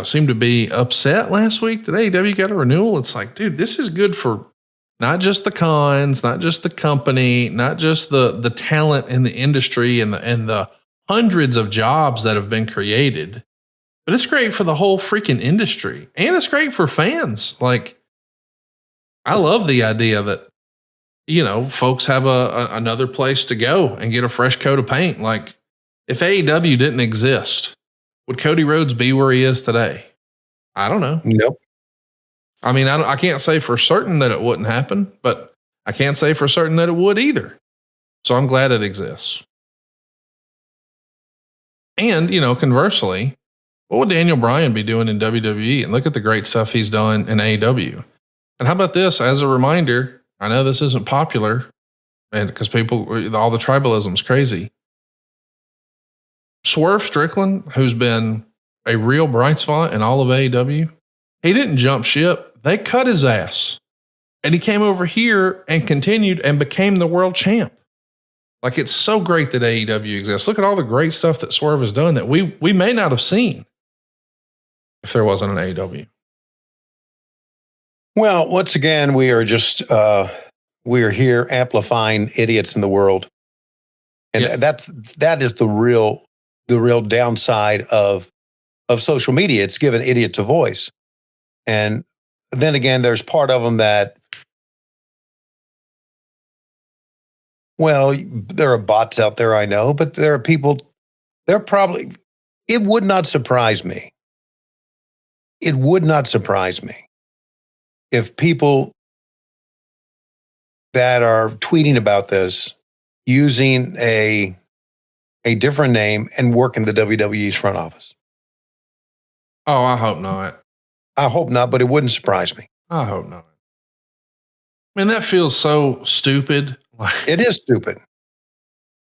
seemed to be upset last week that AEW got a renewal. It's like, dude, this is good for not just the cons, not just the company, not just the talent in the industry and the hundreds of jobs that have been created, but it's great for the whole freaking industry. And it's great for fans. Like, I love the idea that, folks have another place to go and get a fresh coat of paint. Like, if AEW didn't exist, would Cody Rhodes be where he is today? I don't know. Nope. I mean, I can't say for certain that it wouldn't happen, but I can't say for certain that it would either. So I'm glad it exists. And, conversely, what would Daniel Bryan be doing in WWE? And look at the great stuff he's done in AEW. And how about this as a reminder? I know this isn't popular, and because all the tribalism is crazy. Swerve Strickland, who's been a real bright spot in all of AEW, he didn't jump ship. They cut his ass. And he came over here and continued and became the world champ. Like, it's so great that AEW exists. Look at all the great stuff that Swerve has done that we may not have seen if there wasn't an AEW. Well, once again, we are just, we are here amplifying idiots in the world. And that is the real downside of social media. It's given idiots a voice. And then again, there's part of them that, well, there are bots out there, I know, but there are people, it would not surprise me. It would not surprise me if people that are tweeting about this using a different name and work in the WWE's front office. Oh, I hope not. I hope not, but it wouldn't surprise me. I hope not. Man, that feels so stupid. It is stupid.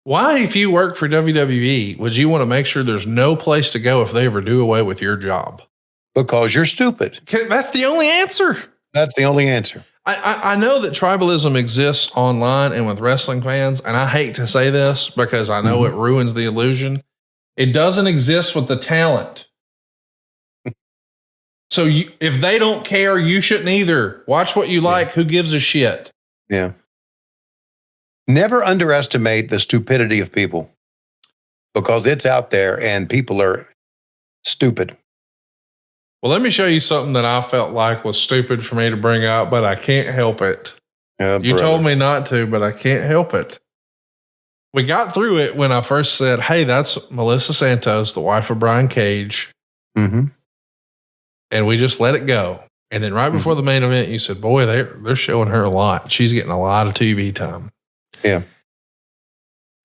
Why, if you work for WWE, would you want to make sure there's no place to go if they ever do away with your job? Because you're stupid. That's the only answer. That's the only answer. I know that tribalism exists online and with wrestling fans, and I hate to say this because I know it ruins the illusion. It doesn't exist with the talent. So if they don't care, you shouldn't either. Watch what you like. Who gives a shit? Yeah. Never underestimate the stupidity of people because it's out there and people are stupid. Well, let me show you something that I felt like was stupid for me to bring up, but I can't help it. You told me not to, but I can't help it. We got through it when I first said, hey, that's Melissa Santos, the wife of Brian Cage. Mm-hmm. And we just let it go. And then right before the main event, you said, boy, they're showing her a lot. She's getting a lot of TV time. Yeah.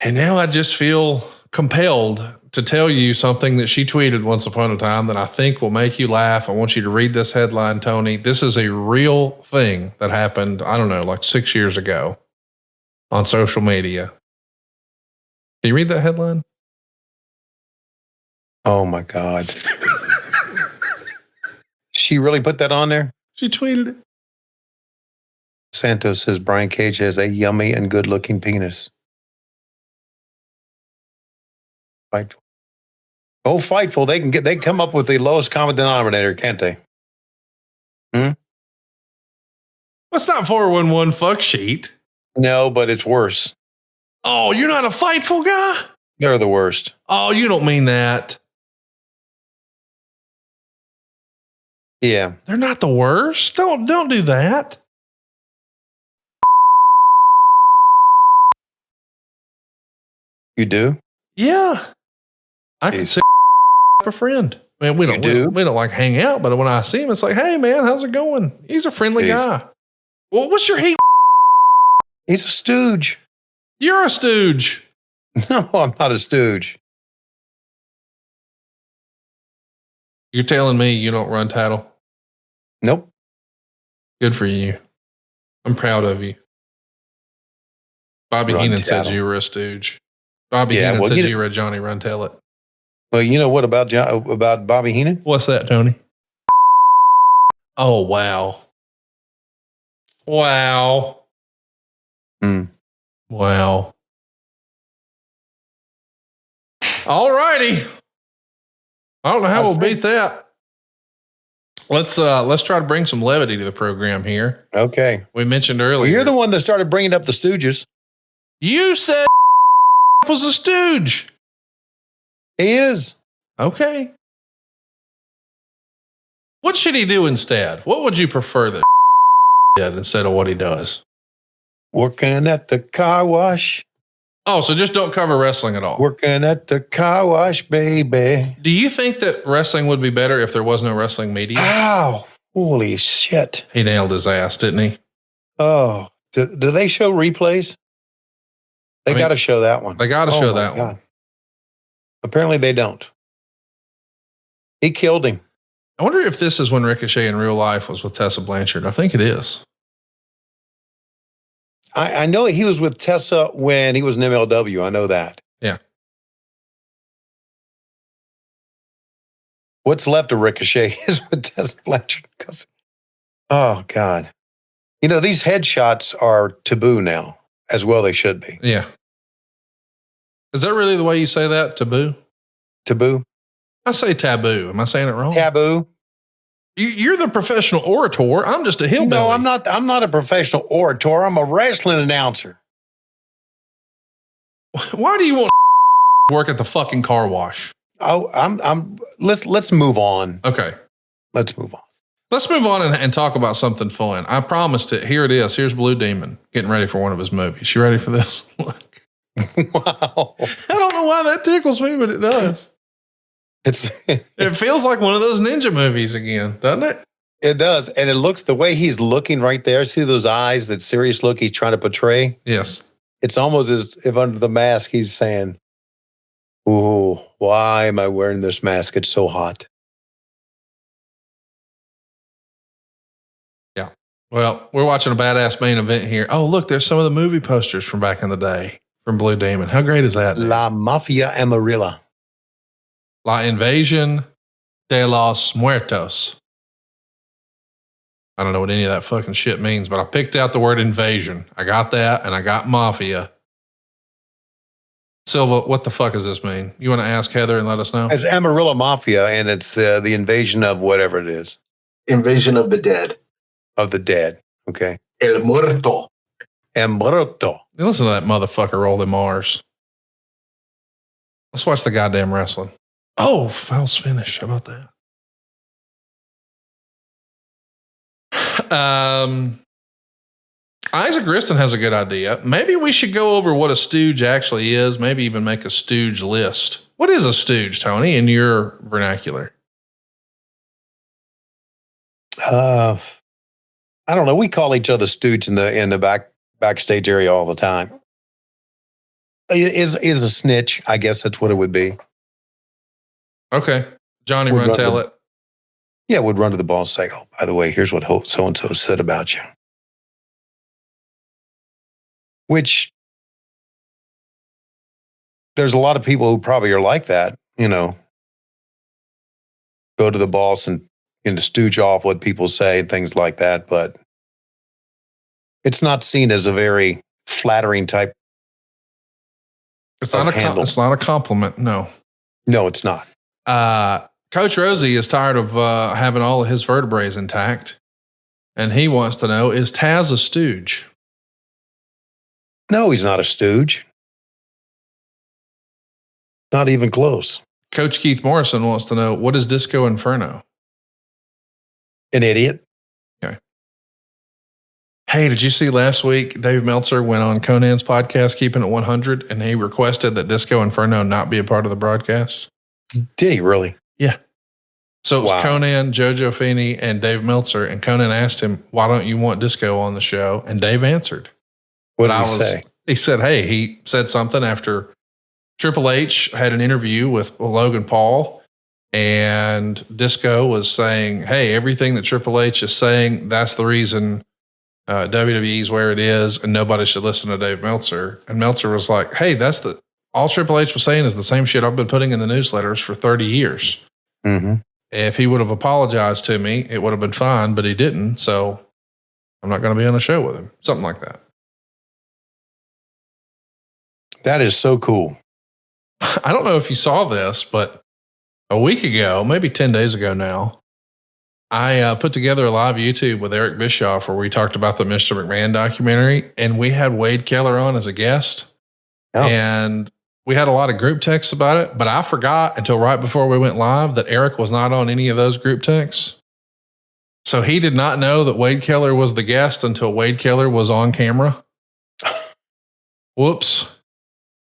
And now I just feel compelled to tell you something that she tweeted once upon a time that I think will make you laugh. I want you to read this headline, Tony. This is a real thing that happened, I don't know, like 6 years ago on social media. Can you read that headline? Oh my God. She really put that on there? She tweeted it. Santos says Brian Cage has a yummy and good looking penis. Fightful. Oh, Fightful. They can come up with the lowest common denominator, can't they? Well, it's not 411 fuck sheet. No, but it's worse. Oh, you're not a Fightful guy? They're the worst. Oh, you don't mean that. Yeah. They're not the worst. Don't do that. You do? Yeah. I can say a friend. Man, we don't like hang out, but when I see him, it's like, hey man, how's it going? He's a friendly guy. Well, what's your hate? He's a stooge. You're a stooge. No, I'm not a stooge. You're telling me you don't run tattle? Nope. Good for you. I'm proud of you. Bobby Heenan said you were a stooge. Bobby Heenan said you were a Johnny Run Tell It. Well, you know what about Bobby Heenan? What's that, Tony? Oh, wow. Wow. Wow. All righty. I don't know how we'll beat that. Let's try to bring some levity to the program here. Okay. We mentioned earlier. Well, you're the one that started bringing up the Stooges. You said was a stooge. He is. Okay. What should he do instead? What would you prefer that did instead of what he does? Working at the car wash. Oh, so just don't cover wrestling at all. Working at the car wash, baby. Do you think that wrestling would be better if there was no wrestling media? Ow. Holy shit. He nailed his ass, didn't he? Oh, do they show replays? They got to show that one. They got to show that one. Apparently they don't. He killed him. I wonder if this is when Ricochet in real life was with Tessa Blanchard. I think it is. I know he was with Tessa when he was in MLW. I know that. Yeah. What's left of Ricochet is with Tessa Blanchard. Oh, God. You know, these headshots are taboo now, as well they should be. Yeah. Is that really the way you say that? Taboo? Taboo. I say taboo. Am I saying it wrong? Taboo. You're the professional orator. I'm just a hillbilly. No, I'm not. I'm not a professional orator. I'm a wrestling announcer. Why do you want to work at the fucking car wash? Oh, let's move on. Okay. Let's move on. Let's move on and talk about something fun. I promised it. Here it is. Here's Blue Demon getting ready for one of his movies. You ready for this? Wow. I don't know why that tickles me, but it does. It feels like one of those ninja movies again, doesn't it? It does. And it looks the way he's looking right there. See those eyes, that serious look he's trying to portray? Yes. It's almost as if under the mask he's saying, "Ooh, why am I wearing this mask? It's so hot." Well, we're watching a badass main event here. Oh, look, there's some of the movie posters from back in the day from Blue Demon. How great is that? La Mafia Amarilla. La Invasion de los Muertos. I don't know what any of that fucking shit means, but I picked out the word invasion. I got that, and I got mafia. Silva, what the fuck does this mean? You want to ask Heather and let us know? It's Amarilla Mafia, and it's the invasion of whatever it is. Invasion of the Dead. Of the dead. Okay. El Muerto. El Muerto. Listen to that motherfucker roll them R's. Let's watch the goddamn wrestling. Oh, foul's finish. How about that? Isaac Griston has a good idea. Maybe we should go over what a stooge actually is. Maybe even make a stooge list. What is a stooge, Tony, in your vernacular? I don't know. We call each other stooge in the backstage area all the time. Is a snitch. I guess that's what it would be. Okay. Johnny, Would run run tell the- it. Yeah, would run to the ball and say, oh, by the way, here's what so-and-so said about you. Which there's a lot of people who probably are like that, you know, go to the boss and stooge off what people say and things like that. But it's not seen as a very flattering type. It's not a compliment. No. No, it's not. Coach Rosie is tired of having all of his vertebrae intact. And he wants to know, is Taz a stooge? No, he's not a stooge. Not even close. Coach Keith Morrison wants to know, what is Disco Inferno? An idiot. Okay. Hey, did you see last week Dave Meltzer went on Conan's podcast, Keeping It 100, and he requested that Disco Inferno not be a part of the broadcast? Did he really? Yeah. So it was Wow. Conan, JoJo Feeney, and Dave Meltzer, and Conan asked him, why don't you want Disco on the show? And Dave answered. What did he say? He said, hey, he said something after Triple H had an interview with Logan Paul, and Disco was saying, hey, everything that Triple H is saying, that's the reason WWE's where it is, and nobody should listen to Dave Meltzer. And Meltzer was like, hey, all Triple H was saying is the same shit I've been putting in the newsletters for 30 years. Mm-hmm. If he would have apologized to me, it would have been fine, but he didn't. So I'm not going to be on a show with him. Something like that. That is so cool. I don't know if you saw this, but a week ago, maybe 10 days ago now, I put together a live YouTube with Eric Bischoff where we talked about the Mr. McMahon documentary, and we had Wade Keller on as a guest. Oh. And we had a lot of group texts about it, but I forgot until right before we went live that Eric was not on any of those group texts. So he did not know that Wade Keller was the guest until Wade Keller was on camera. Whoops.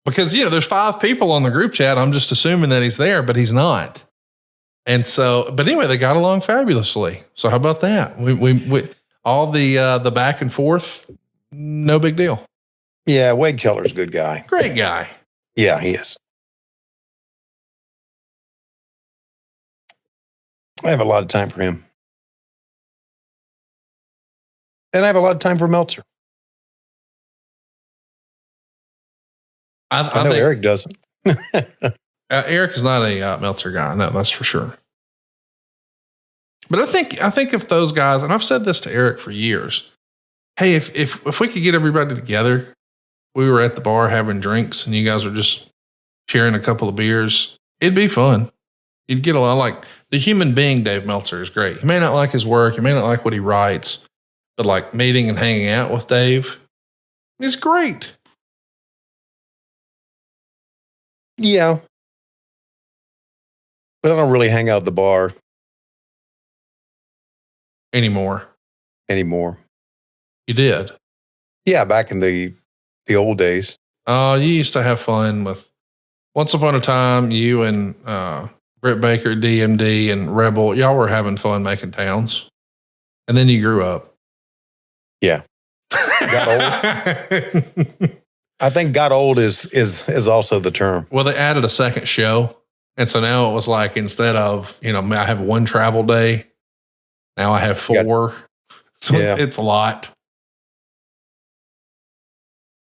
Because, there's 5 people on the group chat. I'm just assuming that he's there, but he's not. And so, but anyway, they got along fabulously. So how about that? We all the back and forth, no big deal. Yeah, Wade Keller's a good guy. Great guy. Yeah, he is. I have a lot of time for him. And I have a lot of time for Meltzer. I know think Eric doesn't. Eric is not a Meltzer guy. No, that's for sure. But I think if those guys, and I've said this to Eric for years, hey, if we could get everybody together, we were at the bar having drinks and you guys were just sharing a couple of beers, it'd be fun. You'd get a lot. Like the human being Dave Meltzer is great. You may not like his work, you may not like what he writes, but like meeting and hanging out with Dave is great. Yeah. But I don't really hang out at the bar Anymore. You did. Yeah, back in the old days. You used to have fun with Once Upon a Time, you and Britt Baker, DMD, and Rebel. Y'all were having fun making towns. And then you grew up. Yeah. Got old. I think got old is also the term. Well, they added a second show. And so now it was like, instead of, I have one travel day, now I have 4. So Yeah. it's a lot.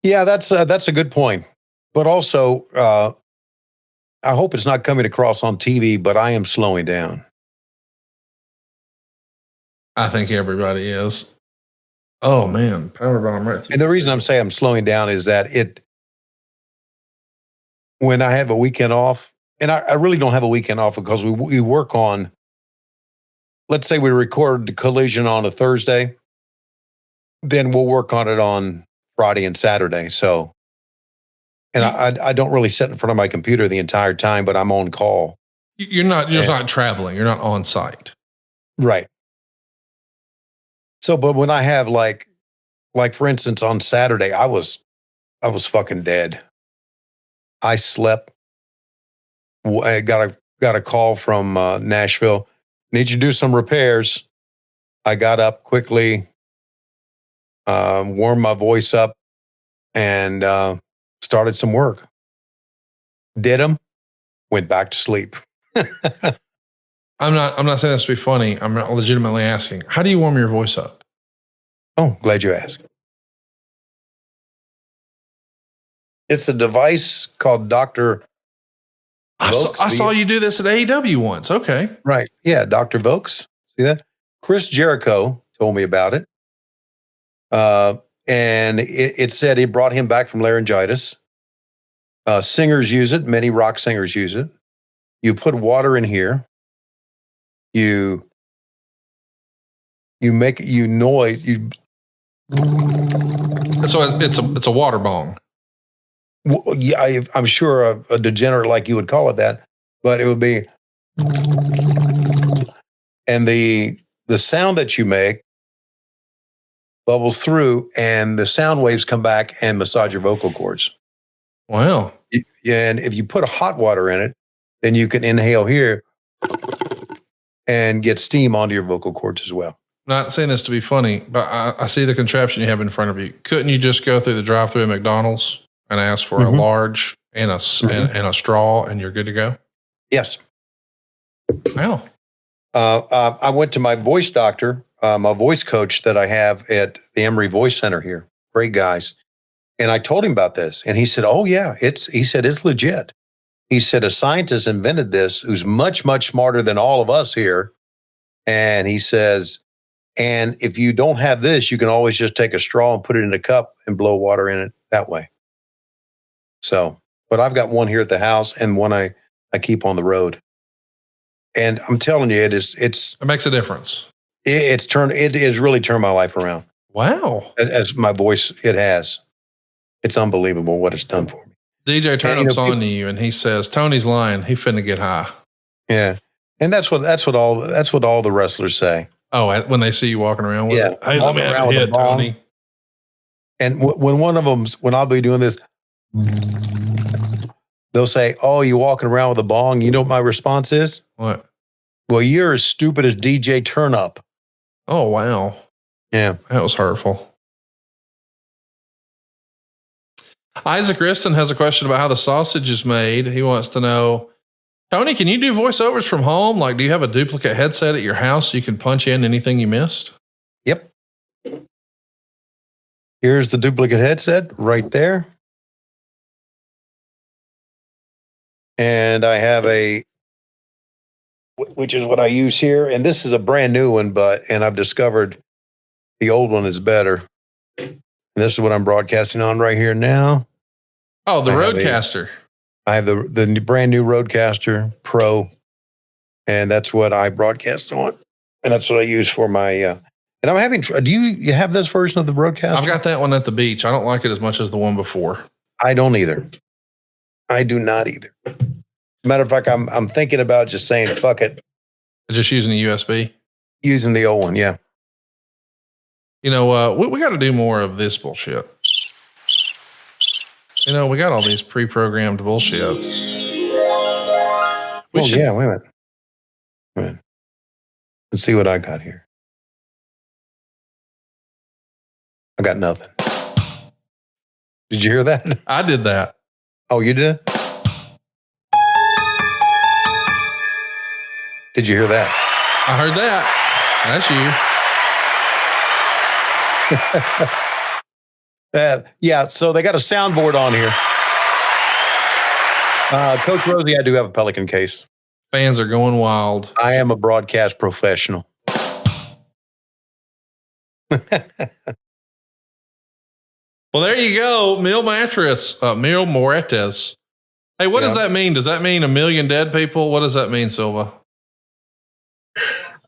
Yeah, that's a good point. But also, I hope it's not coming across on TV, but I am slowing down. I think everybody is. Oh man, power bomb right through. And the reason I'm saying I'm slowing down is that when I have a weekend off, and I really don't have a weekend off because we work on, let's say we record the Collision on a Thursday, then we'll work on it on Friday and Saturday. So, and I don't really sit in front of my computer the entire time, but I'm on call. You're not just not traveling. You're not on site. Right. So, but when I have like for instance, on Saturday, I was fucking dead. I slept. I got a call from Nashville. Need you to do some repairs. I got up quickly, warmed my voice up, and started some work. Did them. Went back to sleep. I'm not saying this to be funny. I'm legitimately asking. How do you warm your voice up? Oh, glad you asked. It's a device called Dr. I saw you do this at AEW once. Okay. Right. Yeah, Dr. Vokes. See that? Chris Jericho told me about it. And it said it brought him back from laryngitis. Singers use it. Many rock singers use it. You put water in here. You make noise. So it's a water bong. Well, yeah, I'm sure a degenerate like you would call it that, but it would be, and the sound that you make bubbles through, and the sound waves come back and massage your vocal cords. Wow. Yeah, and if you put hot water in it, then you can inhale here and get steam onto your vocal cords as well. Not saying this to be funny, but I see the contraption you have in front of you. Couldn't you just go through the drive-thru at McDonald's and ask for a large and a straw, and you're good to go? Yes. Wow. I went to my voice doctor, my voice coach that I have at the Emory Voice Center here. Great guys. And I told him about this, and he said, "Oh yeah, he said it's legit." He said a scientist invented this who's much, much smarter than all of us here. And he says, and if you don't have this, you can always just take a straw and put it in a cup and blow water in it that way. So, but I've got one here at the house and one I keep on the road. And I'm telling you, it makes a difference. It has really turned my life around. Wow. As my voice, it has. It's unbelievable what it's done for me. DJ Turnip's on to you, and he says, "Tony's lying. He finna get high." Yeah, and that's what all the wrestlers say. Oh, when they see you walking around with it. Hey, let me have a hit, Tony. And when one of them, when I'll be doing this, they'll say, "Oh, you walking around with a bong?" You know what my response is? What? Well, you're as stupid as DJ Turnup. Oh, wow. Yeah, that was hurtful. Isaac Riston has a question about how the sausage is made. He wants to know, Tony, can you do voiceovers from home? Like, do you have a duplicate headset at your house so you can punch in anything you missed? Yep. Here's the duplicate headset right there. And I have which is what I use here. And this is a brand new one, and I've discovered the old one is better. And this is what I'm broadcasting on right here now. Oh, the Roadcaster. I have the brand new Roadcaster Pro, and that's what I broadcast on. And that's what I use for my, and I'm having, do you have this version of the Roadcaster? I've got that one at the beach. I don't like it as much as the one before. I don't either. I do not either. Matter of fact, I'm thinking about just saying, fuck it. Just using the USB? Using the old one, yeah. You know, we got to do more of this bullshit. You know, we got all these pre-programmed bullshits. Yeah, wait a minute. Let's see what I got here. I got nothing. Did you hear that? I did that. Oh, you did? Did you hear that? I heard that. That's you. Yeah, so they got a soundboard on here. Coach Rosie, I do have a Pelican case. Fans are going wild. I am a broadcast professional. Well, there you go. Mil Moretes. Hey, what does that mean? Does that mean 1 million dead people? What does that mean, Silva?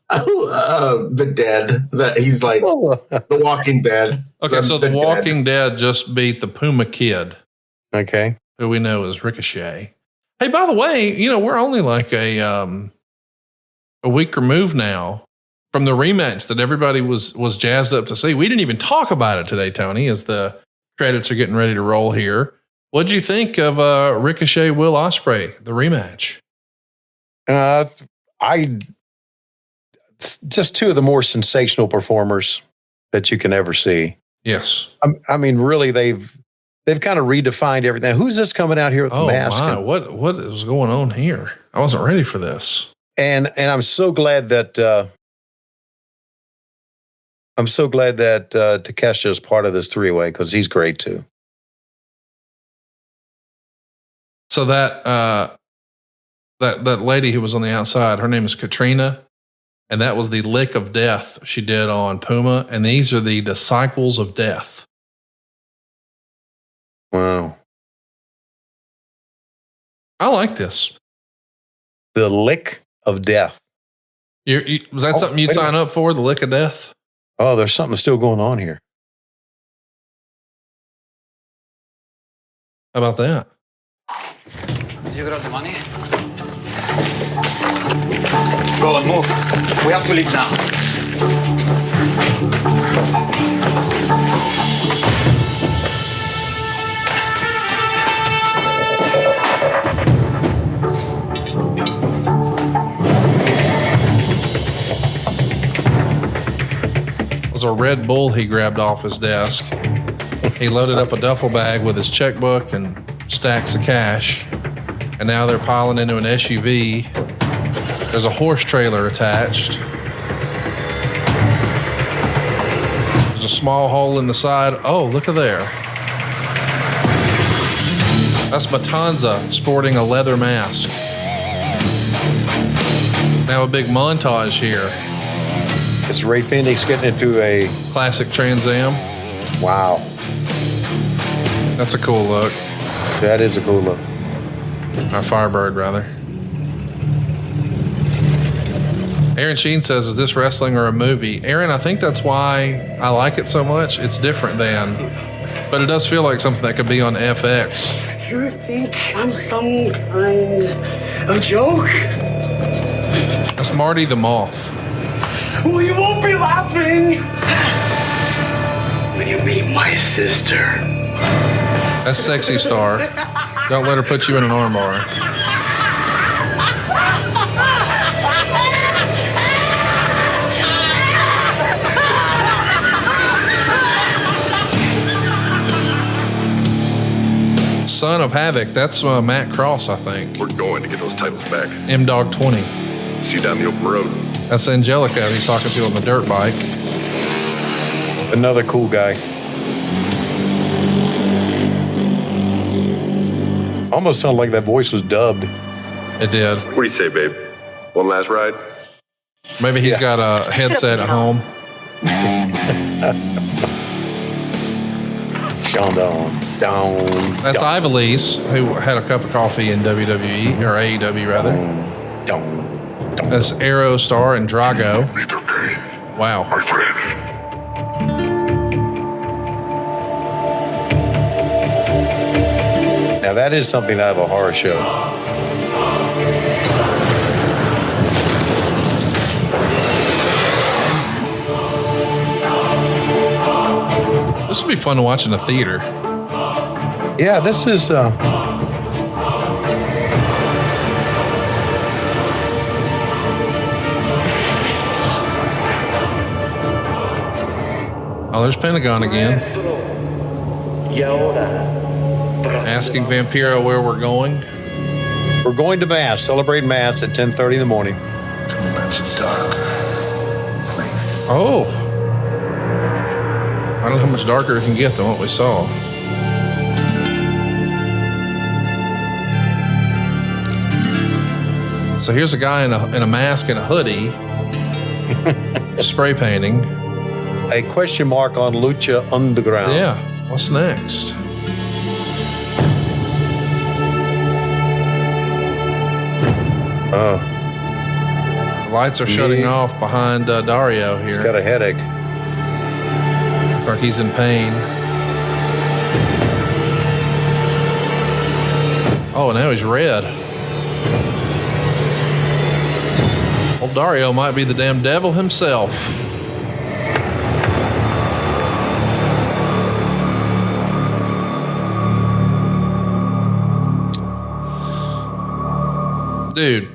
The dead. He's like The Walking Dead. Okay, so The Walking Dead just beat the Puma Kid. Okay. Who we know is Ricochet. Hey, by the way, we're only like a week removed now from the rematch that everybody was jazzed up to see. We didn't even talk about it today, Tony, as the credits are getting ready to roll here. What'd you think of Ricochet Will Ospreay, the rematch? Just two of the more sensational performers that you can ever see. Yes. I mean, really, they've kind of redefined everything. Who's this coming out here with the mask? My. What is going on here? I wasn't ready for this. And I'm so glad that Takeshita is part of this three-way because he's great too. So that lady who was on the outside, her name is Katrina, and that was the lick of death she did on Puma, and these are the disciples of death. Wow. I like this. The lick of death. Was that something you'd sign up for, the lick of death? Oh, there's something still going on here. How about that? Did you grab the money? Go on, move. We have to leave now. It was a Red Bull he grabbed off his desk. He loaded up a duffel bag with his checkbook and stacks of cash. And now they're piling into an SUV. There's a horse trailer attached. There's a small hole in the side. Oh, look at there. That's Matanza sporting a leather mask. Now a big montage here. It's Ray Fenix getting into a classic Trans Am. Wow. That's a cool look. That is a cool look. Or Firebird, rather. Aaron Sheen says, is this wrestling or a movie? Aaron, I think that's why I like it so much. It's different than, but it does feel like something that could be on FX. You think I'm some kind of joke? That's Marty the Moth. Well, you won't be laughing when you meet my sister. That's Sexy Star. Don't let her put you in an armbar. Son of Havoc, that's Matt Cross, I think. We're going to get those titles back. M-Dog 20. See you down the open road. That's Angelica he's talking to on the dirt bike. Another cool guy. Almost sounded like that voice was dubbed. It did. What do you say, babe? One last ride? Maybe he's got a headset at home. Down. That's Ivelisse, who had a cup of coffee in WWE, or AEW rather. That's Aerostar and Drago. Wow. My friend. Now that is something out of a horror show. This would be fun to watch in a theater. Yeah, this is. Oh, there's Pentagon again. Asking Vampiro where we're going. We're going to Mass, celebrate Mass at 10:30 in the morning. Oh. I don't know how much darker it can get than what we saw. So here's a guy in a mask and a hoodie, spray painting. A question mark on Lucha Underground. Yeah. What's next? Oh. The lights are shutting off behind Dario here. He's got a headache. Looks like he's in pain. Oh, now he's red. Old Dario might be the damn devil himself. Dude,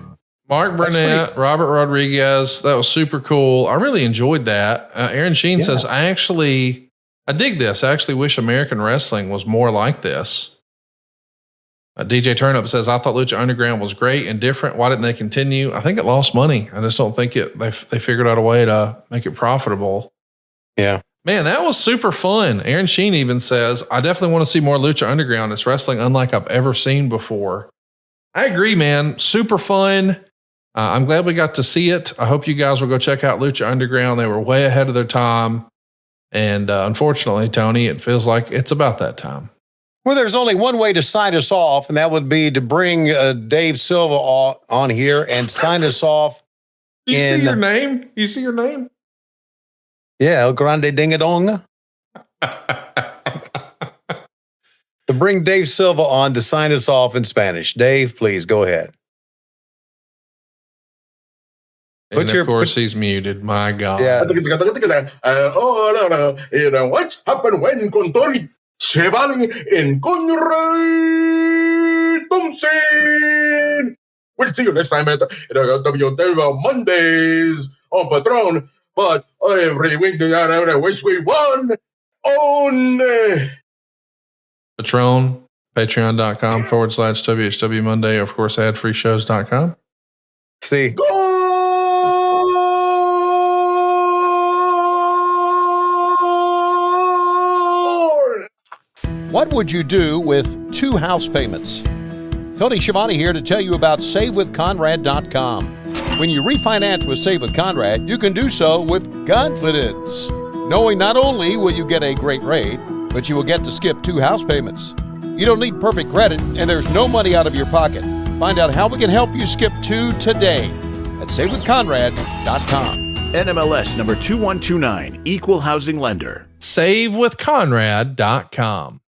Mark Burnett, Robert Rodriguez, that was super cool. I really enjoyed that. Aaron Sheen says, I dig this. I actually wish American wrestling was more like this. DJ Turnup says, I thought Lucha Underground was great and different. Why didn't they continue? I think it lost money. I just don't think they figured out a way to make it profitable. Yeah. Man, that was super fun. Aaron Sheen even says, I definitely want to see more Lucha Underground. It's wrestling unlike I've ever seen before. I agree, man. Super fun. I'm glad we got to see it. I hope you guys will go check out Lucha Underground. They were way ahead of their time. And unfortunately, Tony, it feels like it's about that time. Well, there's only one way to sign us off, and that would be to bring Dave Silva on here and sign us off. You see your name? You see your name? Yeah, El Grande Ding-a-Dong. To bring Dave Silva on to sign us off in Spanish. Dave, please go ahead. And of course, he's muted. My God. Yeah. What happened when Contori Schiavone and Conrad Thompson? We'll see you next time at WW Mondays on Patron. But every week, I wish we won on Patron, patreon.com/WHW Monday, of course, adfreeshows.com. See. What would you do with 2 house payments? Tony Schiavone here to tell you about SaveWithConrad.com. When you refinance with Save with Conrad, you can do so with confidence, knowing not only will you get a great rate, but you will get to skip 2 house payments. You don't need perfect credit, and there's no money out of your pocket. Find out how we can help you skip 2 today at SaveWithConrad.com. NMLS number 2129, Equal Housing Lender. SaveWithConrad.com.